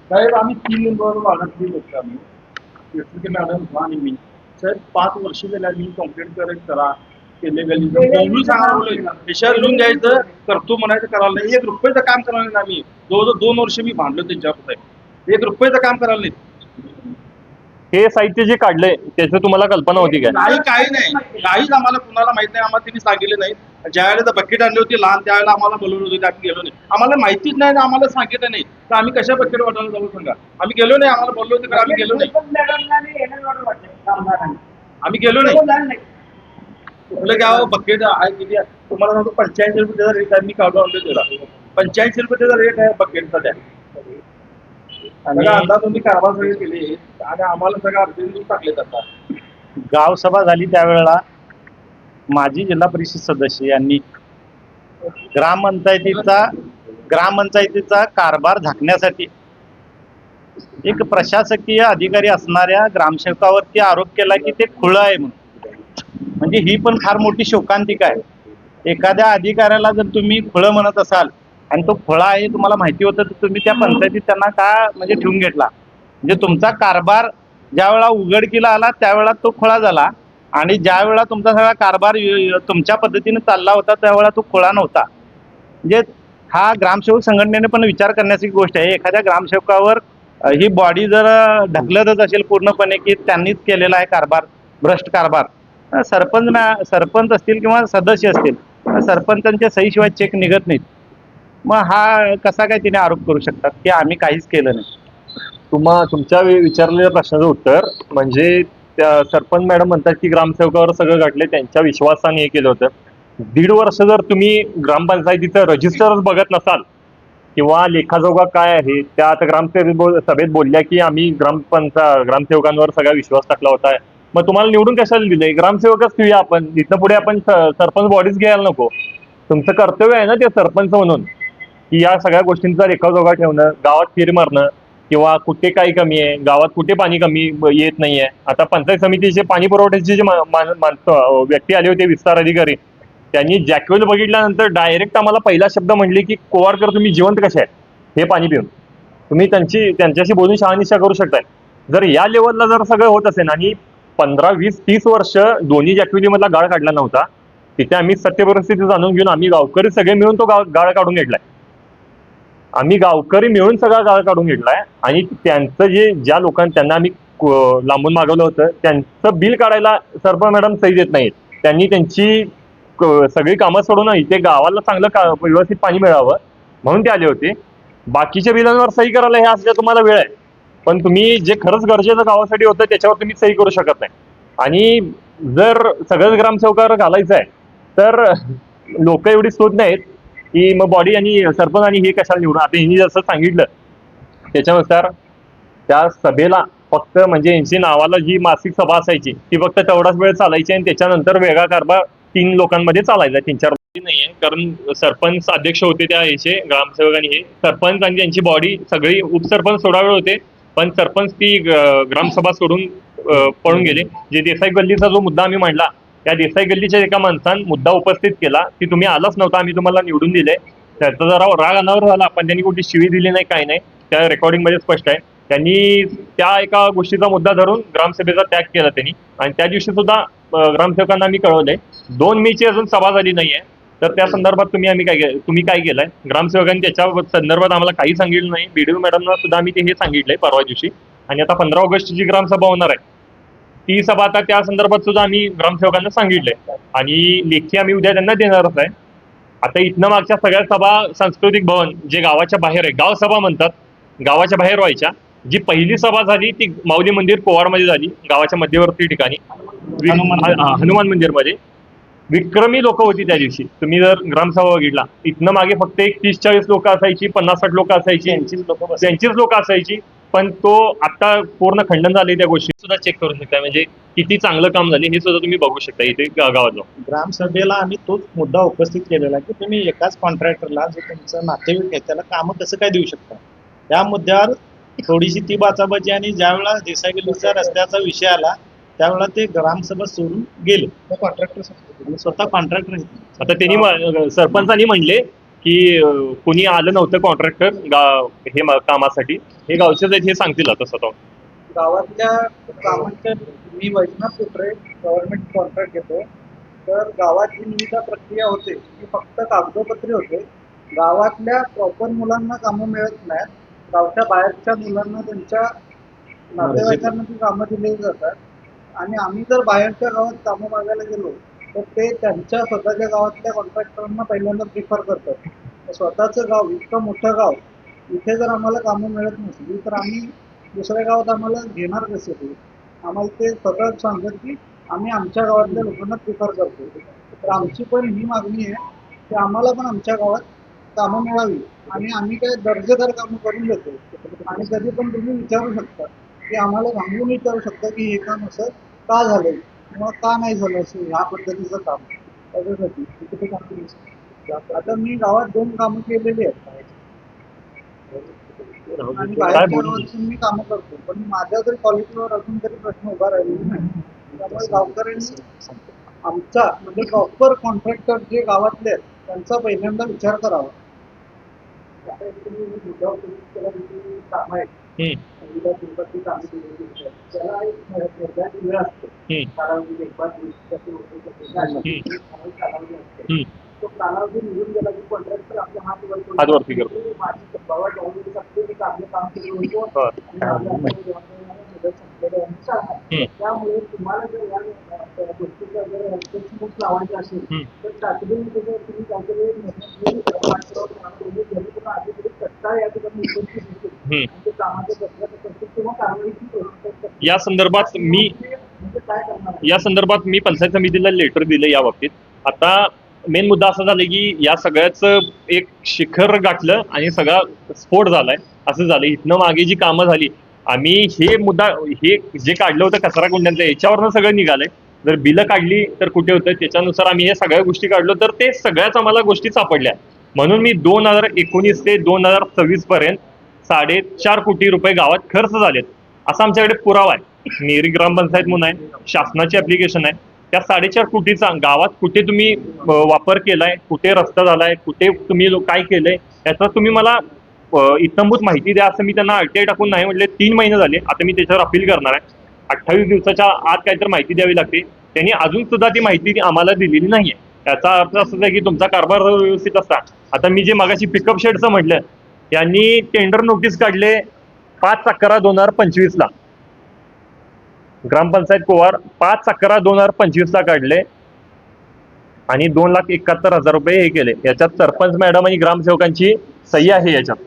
साहेब आम्ही 3 मेंबरवर ऑर्डर दिली होती. आम्ही मॅडम आणि मी साहेब 5 वर्ष गेल्या मी कंप्लेंट करा केले गल्ली सांगा विषयावर लिहून घ्यायचं करतो म्हणायचं करायला नाही. 1 रुपयाचं काम करायला नाही. आम्ही जवळजवळ 2 वर्ष मी भांडलो त्यांच्यावर साहेब. 1 रुपयाचं काम करायला नाही. हे साहित्य जे काढलंय त्याचं तुम्हाला कल्पना होती काय? नाही, काही नाही, काहीच आम्हाला कुणाला माहित नाही. आम्हाला त्यांनी सांगितले नाही. ज्या वेळेला बकेट आणली होती लहान त्यावेळेला आम्हाला बोलवलं होतं, आम्ही गेलो नाही. आम्हाला माहितीच नाही, आम्हाला सांगितलं नाही तर आम्ही कशा बकेट वाटायला जाऊ सांगा. आम्ही गेलो नाही. आम्हाला बोललो होते आम्ही गेलो नाही. आम्ही गेलो नाही. कुठलं गाव बकेट आहे किती तुम्हाला सांगतो 85 रुपये त्याचा रेट आहे. मी काढून आणलो त्याला 85 रुपये त्याचा रेट आहे बकेटचा. त्या आणि अंदाज तुम्ही कारभार सगळे केले आणि आम्हाला सगळं अडचणी टाकले जातात. गाव सभा झाली त्यावेळेला माजी जिल्हा परिषद सदस्य यांनी ग्रामपंचायतीचा कारभार झाकण्यासाठी एक प्रशासकीय अधिकारी असणाऱ्या ग्रामसेवकावरती आरोप केला की ते खुळं आहे म्हणून. म्हणजे ही पण फार मोठी शोकांतिका आहे. एखाद्या अधिकाऱ्याला जर तुम्ही खुळं म्हणत असाल आणि तो खुळा आहे तुम्हाला माहिती होतं तर तुम्ही त्या पंचायतीत त्यांना का म्हणजे ठेवून घेतला. म्हणजे तुमचा कारभार ज्या वेळा उघडकीला आला त्यावेळा तो खुळा झाला आणि ज्या वेळा तुमचा सगळा कारभार तुमच्या पद्धतीने चालला होता त्यावेळा तो खुळा नव्हता. म्हणजे हा ग्रामसेवक संघटनेने पण विचार करण्याची गोष्ट आहे. एखाद्या ग्रामसेवकावर ही बॉडी जर ढकलतच असेल पूर्णपणे की त्यांनीच केलेला आहे कारभार, भ्रष्ट कारभार. सरपंच असतील किंवा सदस्य असतील सरपंचांच्या सहीशिवाय चेक निघत नाहीत. मग हा कसा काय तिने आरोप करू शकतात की आम्ही काहीच केलं नाही. तुमच्या विचारलेल्या प्रश्नाचं उत्तर म्हणजे त्या सरपंच मॅडम म्हणतात की ग्रामसेवकावर सगळं घडले, त्यांच्या विश्वासाने हे केलं होतं. 1.5 वर्ष जर तुम्ही ग्रामपंचायतीचं रजिस्टरच बघत नसाल किंवा लेखाजोगा काय आहे त्या आता सभेत बोलल्या की आम्ही ग्रामसेवकांवर सगळा विश्वास टाकला होता. मग तुम्हाला निवडून कशाला दिलंय? ग्रामसेवकच ठेवूया आपण. इथनं पुढे आपण सरपंच बॉडीज घ्यायला नको. तुमचं कर्तव्य आहे ना ते सरपंच म्हणून की या सगळ्या गोष्टींचा रेखाजोगा ठेवणं, गावात फिर मारणं किंवा कुठे काही कमी आहे, गावात कुठे पाणी कमी येत नाहीये. आता पंचायत समितीचे पाणी पुरवठ्याचे जे व्यक्ती आले होते विस्तार अधिकारी, त्यांनी जॅक्वेल बघितल्यानंतर डायरेक्ट आम्हाला पहिला शब्द म्हणले की कोवारकर तुम्ही जिवंत कसे आहेत हे पाणी पिऊन. तुम्ही त्यांच्याशी बोलून शहानिशा करू शकताय. जर या लेवलला जर सगळं होत असेल आणि 15, 20, 30 वर्ष दोन्ही जॅक्वेलीमधला गाळ काढला नव्हता, तिथे आम्ही सत्य परिस्थिती जाणून घेऊन आम्ही गावकरी सगळे मिळून तो गाळ काढून घेतलाय. आम्ही गावकरी मिळून सगळा गाळ काढून घेतलाय आणि त्यांचं ज्या लोकांना त्यांना आम्ही लांबून मागवलं होतं त्यांचं बिल काढायला सरपंच मॅडम सही देत नाहीत. त्यांनी त्यांची सगळी कामं सोडून इथे गावाला चांगलं व्यवस्थित पाणी मिळावं म्हणून ते आले होते. बाकीच्या बिलांवर सही करायला हे असल्या तुम्हाला वेळ आहे, पण तुम्ही जे खरंच गरजेचं गावासाठी होतं त्याच्यावर तुम्ही सही करू शकत नाही. आणि जर सगळंच ग्रामसेवकावर घालायचं आहे तर लोक एवढी सोच नाहीत की मग बॉडी आणि सरपंच आणि हे कशाला निवडून. आता हिनी जसं सांगितलं त्याच्यानुसार त्या सभेला फक्त म्हणजे यांची नावाला जी मासिक सभा असायची ती फक्त तेवढाच वेळ चालायची आणि त्याच्यानंतर वेगळा कारभार 3 लोकांमध्ये चालायचा, 3-4 नाहीये. कारण सरपंच अध्यक्ष होते त्या याचे ग्रामसेवक आणि हे सरपंच आणि त्यांची बॉडी सगळी उपसरपंच थोडा वेळ होते, पण सरपंच ती ग्रामसभा सोडून पळून गेले. जे देसाई गल्लीचा जो मुद्दा आम्ही मांडला त्या देसाई गल्लीच्या एका माणसानं मुद्दा उपस्थित केला की तुम्ही आलाच नव्हता, आम्ही तुम्हाला निवडून दिले. त्याचा जरा राग अनावर झाला, पण त्यांनी कुठली शिवी दिली नाही, काही नाही. त्या रेकॉर्डिंग मध्ये स्पष्ट आहे. त्यांनी त्या एका गोष्टीचा मुद्दा धरून ग्रामसभेचा त्याग केला त्यांनी. आणि त्या दिवशी सुद्धा ग्रामसेवकांना आम्ही कळवलंय 2 मेची अजून सभा झाली नाहीये, तर त्या संदर्भात तुम्ही काय केलंय. ग्रामसेवकांनी त्याच्या संदर्भात आम्हाला काही सांगितलं नाही. बीडीओ मॅडमना सुद्धा आम्ही ते हे सांगितलंय परवा दिवशी. आणि आता 15 ऑगस्टची ग्रामसभा होणार आहे ती सभा आता त्या संदर्भात सुद्धा आम्ही ग्रामसेवकांना सांगितलंय आणि लेखी आम्ही उद्या त्यांना देणारच आहे. आता इथनं मागच्या सगळ्या सभा सांस्कृतिक भवन जे गावाच्या बाहेर आहे, गाव सभा म्हणतात, गावाच्या बाहेर व्हायच्या. जी पहिली सभा झाली ती माऊली मंदिर कोवाडमध्ये झाली, गावाच्या मध्यवर्ती ठिकाणी हनुमान मंदिरमध्ये. विक्रमी लोक होती त्या दिवशी. तुम्ही जर ग्रामसभा बघितला इथनं मागे फक्त एक 30-40 लोक असायची, 50-60 लोक असायची, त्यांचीच लोक असायची. पण तो आता पूर्ण खंडन झाले. त्या गोष्टी सुद्धा चेक करू शकता, म्हणजे किती चांगलं काम झाले हे सुद्धा तुम्ही बघू शकता इथे गावात जाऊन. ग्रामसभेला आम्ही तोच मुद्दा उपस्थित केलेला की तुम्ही एकाच कॉन्ट्रॅक्टरला जो तुमचं नातेवाईक आहे त्याला कामं कसं काय देऊ शकता. त्या मुद्द्यावर थोडीशी ती बाचाबाची आणि ज्यावेळेला देसाई गल्लीच्या रस्त्याचा विषय आला त्यावेळेला ते ग्रामसभा सोडून गेले. कॉन्ट्रॅक्टर स्वतः कॉन्ट्रॅक्टर आहेत. आता त्यांनी सरपंचांनी म्हणले की कोणी आलं नव्हतं कॉन्ट्रॅक्टर हे कामासाठी. हे गावचेच आहेत हे सांगतील आता स्वतः. गावातल्या कामांच्या मी वैष्णव पुत्रे गव्हर्नमेंट कॉन्ट्रॅक्ट घेतो. तर गावात जी विविध प्रक्रिया होते ती फक्त कागदोपत्री होते. गावातल्या प्रॉपर मुलांना कामं मिळत नाहीत. गावच्या बाहेरच्या मुलांना त्यांच्या नातेवाईकांना ती कामं दिली जातात. आणि आम्ही जर बाहेरच्या गावात कामं मागायला गेलो तर ते त्यांच्या स्वतःच्या गावातल्या कॉन्ट्रॅक्टरांना पहिल्यांदा प्रिफर करतात. स्वतःचं गाव इतकं मोठं गाव इथे जर आम्हाला कामं मिळत नसली तर आम्ही दुसऱ्या गावात आम्हाला घेणार कसे ते. आम्हाला ते स्वतः सांगतात की आम्ही आमच्या गावातल्या लोकांना प्रिफर करतो. तर आमची पण ही मागणी आहे की आम्हाला पण आमच्या गावात कामं मिळावी आणि आम्ही काय दर्जेदार कामं करून देतो. आणि कधी पण तुम्ही विचारू शकता की आम्हाला सांगून विचारू शकता की हे काम असं का झालंय किंवा का नाही झालं असं ह्या पद्धतीचं काम. त्याच्यासाठी आता मी गावात 2 कामं केलेली आहेत आणि बाहेरच्या गावातून मी कामं करतो. पण माझ्या जर क्वालिटीवर अजून तरी प्रश्न उभा राहिलेला नाही. त्यामुळे गावकऱ्यांनी आमचा म्हणजे प्रॉपर कॉन्ट्रॅक्टर जे गावातले आहेत त्यांचा पहिल्यांदा विचार करावा. काम आहेत त्याला एक निर्धारित वेळ असतो. कालावधी 1-2 कालावधी असतो. तो कालावधी निघून गेला की कॉन्ट्रॅक्टर आपल्या हात वरती करतो. माझी बाबा जबाबदारी सांगते की आपलं काम केलं होतं त्यामुळे तुम्हाला जर या गोष्टीचा जर मूठ लावायची असेल तर तातडीने तुम्ही काहीतरी तत्काळ या ठिकाणी उपस्थित होतील ते कामाच्या किंवा कारवाईची या संदर्भात मी पंचायत समितीला लेटर दिलं या बाबतीत. आता मेन मुद्दा असा झाला की या सगळ्याचं एक शिखर गाठलं आणि सगळा स्फोट झालाय असं झालं. इथनं मागे जी कामं झाली आम्ही हे मुद्दा हे जे काढलं होतं कचरा कुंड्यांचं याच्यावरनं सगळं निघालंय. जर बिलं काढली तर कुठे होतं त्याच्यानुसार आम्ही हे सगळ्या गोष्टी काढलो तर ते सगळ्याच आम्हाला गोष्टी सापडल्या. म्हणून मी 2019 ते 2026 पर्यंत 4.5 कोटी रुपये गावात खर्च झालेत असा आमच्याकडे पुरावा आहे. नेरी ग्रामपंचायत म्हणून आहे, शासनाची ऍप्लिकेशन आहे. त्या 4.5 कोटीचा गावात कुठे तुम्ही वापर केलाय, कुठे रस्ता झालाय, कुठे तुम्ही काय केलंय याचा तुम्ही मला इत्थंभूत माहिती द्या असं मी त्यांना RTI टाकून नाही म्हटले. 3 महिने झाले. आता मी त्याच्यावर अपील करणार आहे. 28 दिवसाच्या आत काहीतरी माहिती द्यावी लागते. त्यांनी अजून सुद्धा ती माहिती आम्हाला दिलेली नाहीये. याचा अर्थ असा आहे की तुमचा कारभार व्यवस्थित असता. आता मी जे मागाशी पिकअप शेडचं म्हटलं यांनी टेंडर नोटीस काढले 5/11/2025 ला. ग्रामपंचायत कोवार 5/11/2025 ला काढले आणि 2,71,000 रुपये हे केले. याच्यात सरपंच मॅडम आणि ग्रामसेवकांची सही आहे. याच्यात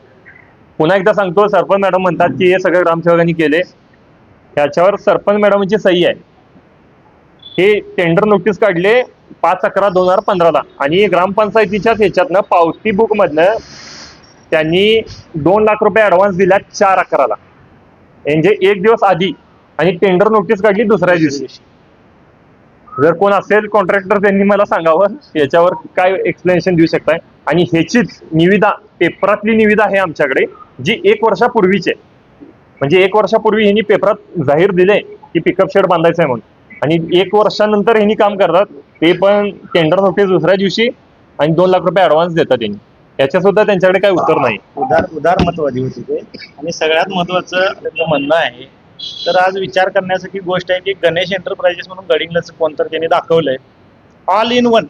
पुन्हा एकदा सांगतो, सरपंच मॅडम म्हणतात की हे सगळं ग्रामसेवकांनी केले. याच्यावर सरपंच मॅडमची सही आहे. हे टेंडर नोटीस काढले 5/11/2015 ला आणि ग्रामपंचायतीच्याच ह्याच्यातनं पावती बुक मधनं त्यांनी 2 लाख रुपये ऍडव्हान्स दिला 4/11ला, म्हणजे 1 दिवस आधी, आणि टेंडर नोटीस काढली दुसऱ्या दिवशी. जर कोण असेल कॉन्ट्रॅक्टर त्यांनी मला सांगावं याच्यावर काय एक्सप्लेनेशन देऊ शकताय. आणि ह्याचीच निविदा, पेपरातली निविदा आहे आमच्याकडे, जी 1 वर्षापूर्वीची आहे. म्हणजे 1 वर्षापूर्वी ह्यांनी पेपरात जाहीर दिले की पिकअप शेड बांधायचं आहे म्हणून, आणि 1 वर्षानंतर ह्यांनी काम करतात, ते पण टेंडर नोटीस दुसऱ्या दिवशी, आणि 2 लाख रुपये ऍडव्हान्स देतात त्यांनी. याच्या सुद्धा त्यांच्याकडे काही उत्तर नाही. उदारमतवादी होती ते. आणि सगळ्यात महत्वाचं त्यांचं म्हणणं आहे, तर आज विचार करण्यासारखी गोष्ट आहे की गणेश एंटरप्राइजेस म्हणून गडिंग्लज कोणतर त्यांनी दाखवलंय, ऑल इन वन,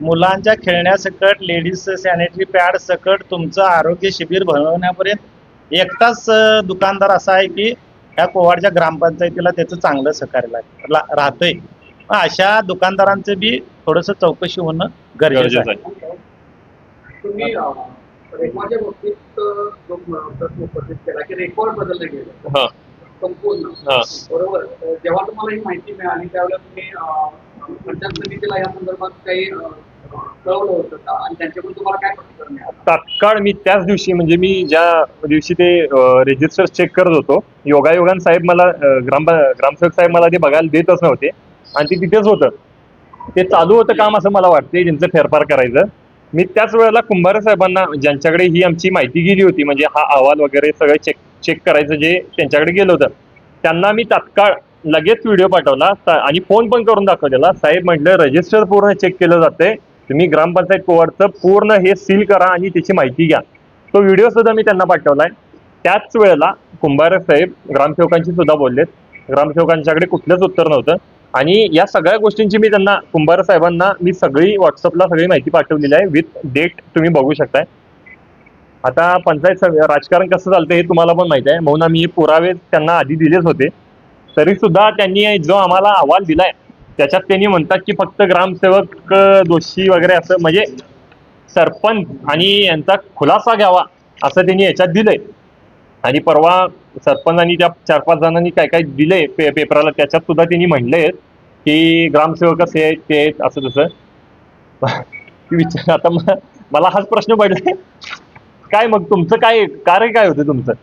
मुलांच्या खेळण्यासकट, लेडीज सॅनिटरी पॅड सकट, तुमचं आरोग्य शिबिर भरवण्यापर्यंत एकटाच दुकानदार असा आहे की ह्या कोवाडच्या ग्रामपंचायतीला त्याचं चांगलं सहकार्य राहतंय. अशा दुकानदारांचं बी थोडंसं चौकशी होणं गरजेचं आहे. तुम्ही रेकॉर्डच्या बाबतीत जो प्रश्न उपस्थित केला की रेकॉर्ड बदलले गेले संपूर्ण, बरोबर. जेव्हा तुम्हाला ही माहिती मिळाली त्यावेळेला तुम्ही पंचायत समितीला या संदर्भात काही कळवलं होतं का, आणि त्यांच्याकडून तुम्हाला काय प्रतिक्रिया मिळाली? तात्काळ मी त्याच दिवशी, म्हणजे मी ज्या दिवशी ते रेजिस्टर चेक करत होतो, योगायोगान साहेब मला ग्रामसेवक साहेब मला ते बघायला देतच नव्हते, आणि ते तिथेच होतं. ते चालू होतं काम असं मला वाटते, ज्यांचं फेरफार करायचं. मी त्याच वेळेला कुंभारे साहेबांना, ज्यांच्याकडे ही आमची माहिती गेली होती, म्हणजे हा अहवाल वगैरे सगळं चेक करायचं जे त्यांच्याकडे गेलं होतं, त्यांना मी तात्काळ लगेच व्हिडिओ पाठवला आणि फोन पण करून दाखवलेला. साहेब म्हटलं रजिस्टर पूर्ण चेक केलं जाते, तुम्ही ग्रामपंचायत कोवाडचं पूर्ण हे सील करा आणि त्याची माहिती घ्या. तो व्हिडिओ सुद्धा मी त्यांना पाठवलाय. त्याच वेळेला कुंभारे साहेब ग्रामसेवकांशी सुद्धा बोललेत. ग्रामसेवकांच्याकडे कुठलंच उत्तर नव्हतं, आणि या सगळ्या गोष्टींची मी त्यांना, कुंभारे साहेबांना मी सगळी व्हॉट्सअपला सगळी माहिती पाठवलेली आहे, विथ डेट तुम्ही बघू शकताय. आता पंचायत राजकारण कसं चालतं हे तुम्हाला पण माहिती आहे, म्हणून आम्ही हे पुरावे त्यांना आधी दिलेच होते. तरी सुद्धा त्यांनी जो आम्हाला अहवाल दिलाय त्याच्यात त्यांनी म्हणतात की फक्त ग्रामसेवक दोषी वगैरे, असं म्हणजे सरपंच आणि यांचा खुलासा घ्यावा असं त्यांनी याच्यात दिलंय. आणि परवा सरपंचांनी त्या 4-5 जणांनी काय काय दिलंय पेपराला, त्याच्यात सुद्धा त्यांनी म्हणलंय की ग्रामसेवक असे आहेत ते आहेत असं तसं. विचार, आता मला हाच प्रश्न पडलाय, काय मग तुमचं काय कार्य काय होतं तुमचं?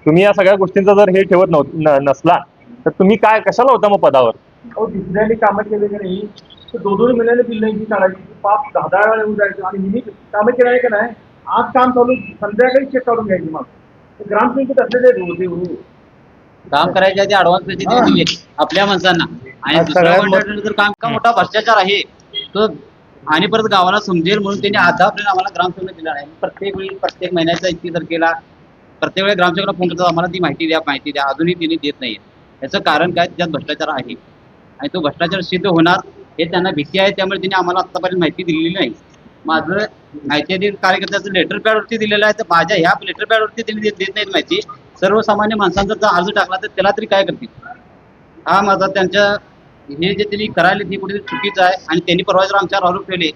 तुम्ही या सगळ्या गोष्टींचा जर हे ठेवत नसला तर तुम्ही काय कशाला होता मग पदावर? दुसऱ्याने कामं केले की नाही, तर 2-2 महिन्याने बिल नाही काढायची, पाप 10-10 वेळा येऊन जायचं. आणि मी कामं केलं आहे का नाही, आज काम चालू संध्याकाळी चेक काढून घ्यायची. मग ग्रामपंचायत असलेले काम करायच्या आधी ऍडव्हान्स पैसे दिले आपल्या माणसांना, आणि दुसऱ्या कॉन्ट्रॅक्टर जर काम मोठा भ्रष्टाचार आहे तो, आणि परत गावाला समजेल म्हणून त्यांनी आतापर्यंत आम्हाला ग्रामसेवक दिला नाही. प्रत्येक वेळी प्रत्येक महिन्याचा इतकी जर केला, प्रत्येक वेळी ग्रामसेवकला फोन करतात आम्हाला ती माहिती द्या, अजूनही त्यांनी देत नाहीये. याचं कारण काय, त्यात भ्रष्टाचार आहे, आणि तो भ्रष्टाचार सिद्ध होणार हे त्यांना भीती आहे, त्यामुळे त्यांनी आम्हाला आतापर्यंत माहिती दिलेली नाही. माझं माहिती कार्यकर्त्याचं लेटर पॅडवरती दिलेलं आहे, तर माझ्या ह्या लेटर पॅडवरती त्यांनी देत नाहीत माहिती. सर्वसामान्य माणसांचा जर अर्ज टाकला तर त्याला तरी काय करतील? हा माझा त्यांच्या हे जे त्यांनी करायला ते कुठेतरी चुकीचं आहे. आणि त्यांनी परवा जर आमच्यावर आरोप केले,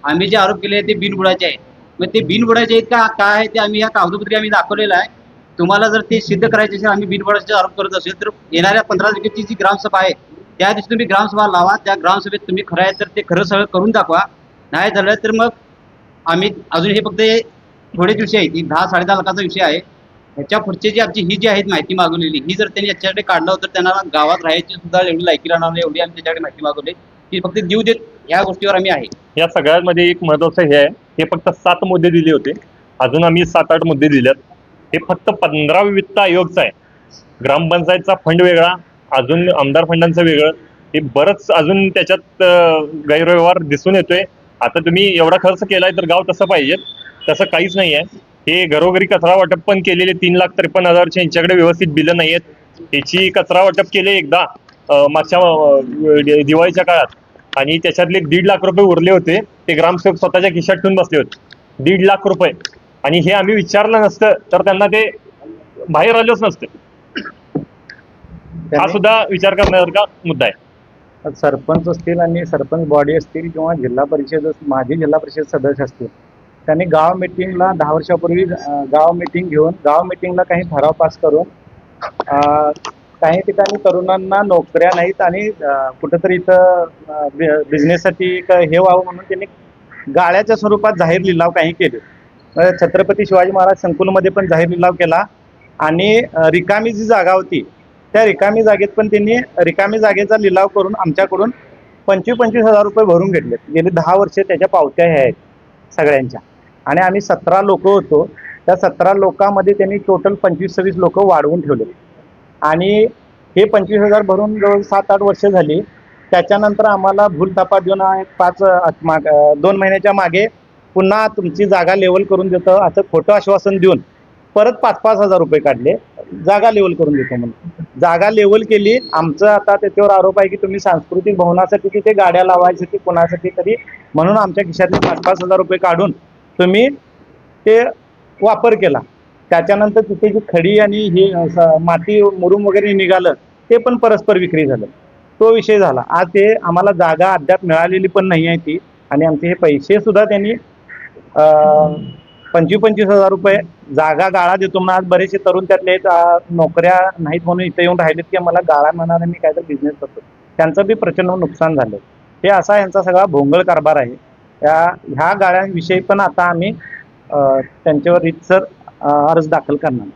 आम्ही जे आरोप केले ते बिनबुडाचे आहेत. मग ते बिनबुडाचे आहेत का काय ते आम्ही या कागदोपत्री आम्ही दाखवलेलं आहे. तुम्हाला जर ते सिद्ध करायचे असेल, आम्ही बिनबुडाचे आरोप करत असेल, तर येणाऱ्या 15 तारखेची जी ग्रामसभा आहे त्या दिवशी तुम्ही ग्रामसभा लावा. त्या ग्रामसभेत तुम्ही खरं आहे तर ते खरं सगळं करून दाखवा. नाही झालं तर मग आम्ही अजून हे फक्त थोडे दिवशी आहे, ती 10-10.5 लाखाचा विषय आहे. ह्याच्या पुढची जी आमची ही जी आहेत माहिती मागवलेली, ही जर त्यांनी याच्याकडे काढलं तर त्यांना गावात राहायची सुद्धा एवढी लायकी राहणार नाही, एवढी आम्ही त्याच्याकडे माहिती मागवली की फक्त देऊ देत ह्या गोष्टीवर आम्ही आहे. या सगळ्यांमध्ये एक महत्वाचं हे आहे, हे फक्त 7 मुद्दे दिले होते, अजून आम्ही 7-8 मुद्दे दिलेत. हे फक्त 15 वित्त आयोगचा आहे. ग्रामपंचायतचा फंड वेगळा, अजून आमदार फंडांचं वेगळं, हे बरंच अजून त्याच्यात गैरव्यवहार दिसून येतोय. आता तुम्ही एवढा खर्च केलाय तर गाव तसं पाहिजे, तसं काहीच नाही आहे. हे घरोघरी कचरा वाटप पण केलेले 3,53,000 यांच्याकडे व्यवस्थित बिलं नाही आहेत. त्याची कचरा वाटप केले एकदा मागच्या दिवाळीच्या काळात, आणि त्याच्यातले 1.5 लाख रुपये उरले होते, ते ग्रामसेवक स्वतःच्या खिशात ठेवून बसले होते. 1.5 लाख रुपये, आणि हे आम्ही विचारलं नसतं तर त्यांना ते बाहेर आलोच नसतं. हा सुद्धा विचार करण्यासारखा मुद्दा आहे. सरपंच असतील आणि सरपंच बॉडी असतील किंवा जिल्हा परिषद, माजी जिल्हा परिषद सदस्य असतील, त्यांनी गाव मिटिंगला 10 वर्षापूर्वी गाव मिटिंग घेऊन गाव मिटिंगला काही ठराव पास करून काही ठिकाणी तरुणांना नोकऱ्या नाहीत आणि कुठंतरी इथं बिझनेससाठी हे व्हावं म्हणून त्यांनी गाळ्याच्या स्वरूपात जाहीर लिलाव काही केले. छत्रपती शिवाजी महाराज संकुलमध्ये पण जाहीर लिलाव केला आणि रिकामी जी जागा होती त्या रिकामी जागेत पण त्यांनी रिकामी जागेचा लिलाव करून आमच्याकडून 25,000 रुपये भरून घेतले. गेली 10 वर्षे त्याच्या पावत्या ह्या आहेत सगळ्यांच्या. आणि आम्ही 17 लोक होतो. त्या 17 लोकांमध्ये त्यांनी टोटल 25-26 लोक वाढवून ठेवले आणि हे 25,000 भरून जवळ 7-8 वर्ष झाली. त्याच्यानंतर आम्हाला भूलथापा देऊन 2 महिन्याच्या मागे पुन्हा तुमची जागा लेवल करून देतो असं खोटं आश्वासन देऊन परत 5,000 रुपये काढले. जागा लेवल करून देतो म्हणून जागा लेवल केली. आमचं आता त्याच्यावर आरोप आहे की तुम्ही सांस्कृतिक भवनासाठी तिथे गाड्या लावायसाठी कोणासाठी तरी म्हणून आमच्या खिशातले 5,000 रुपये काढून तुम्ही ते वापर केला. त्याच्यानंतर तिथे जी खडी आणि हे माती मुरुम वगैरे निघालं ते पण परस्पर विक्री झालं. तो विषय झाला. आज ते आम्हाला जागा अद्याप मिळालेली पण नाही आहे ती आणि आमचे हे पैसे सुद्धा त्यांनी 25,000 रुपये जागा गाळा देतो म्हणून आज बरेचसे तरुण त्यातले नोकऱ्या नाहीत म्हणून इथे येऊन राहिलेत की मला गाळा म्हणणार मी काहीतरी बिझनेस करतो. त्यांचं बी प्रचंड नुकसान झालं. हे असा यांचा सगळा भोंगळ कारभार आहे. ह्या गाळ्यांविषयी पण आता आम्ही त्यांच्यावर रीतसर अर्ज दाखल करणार.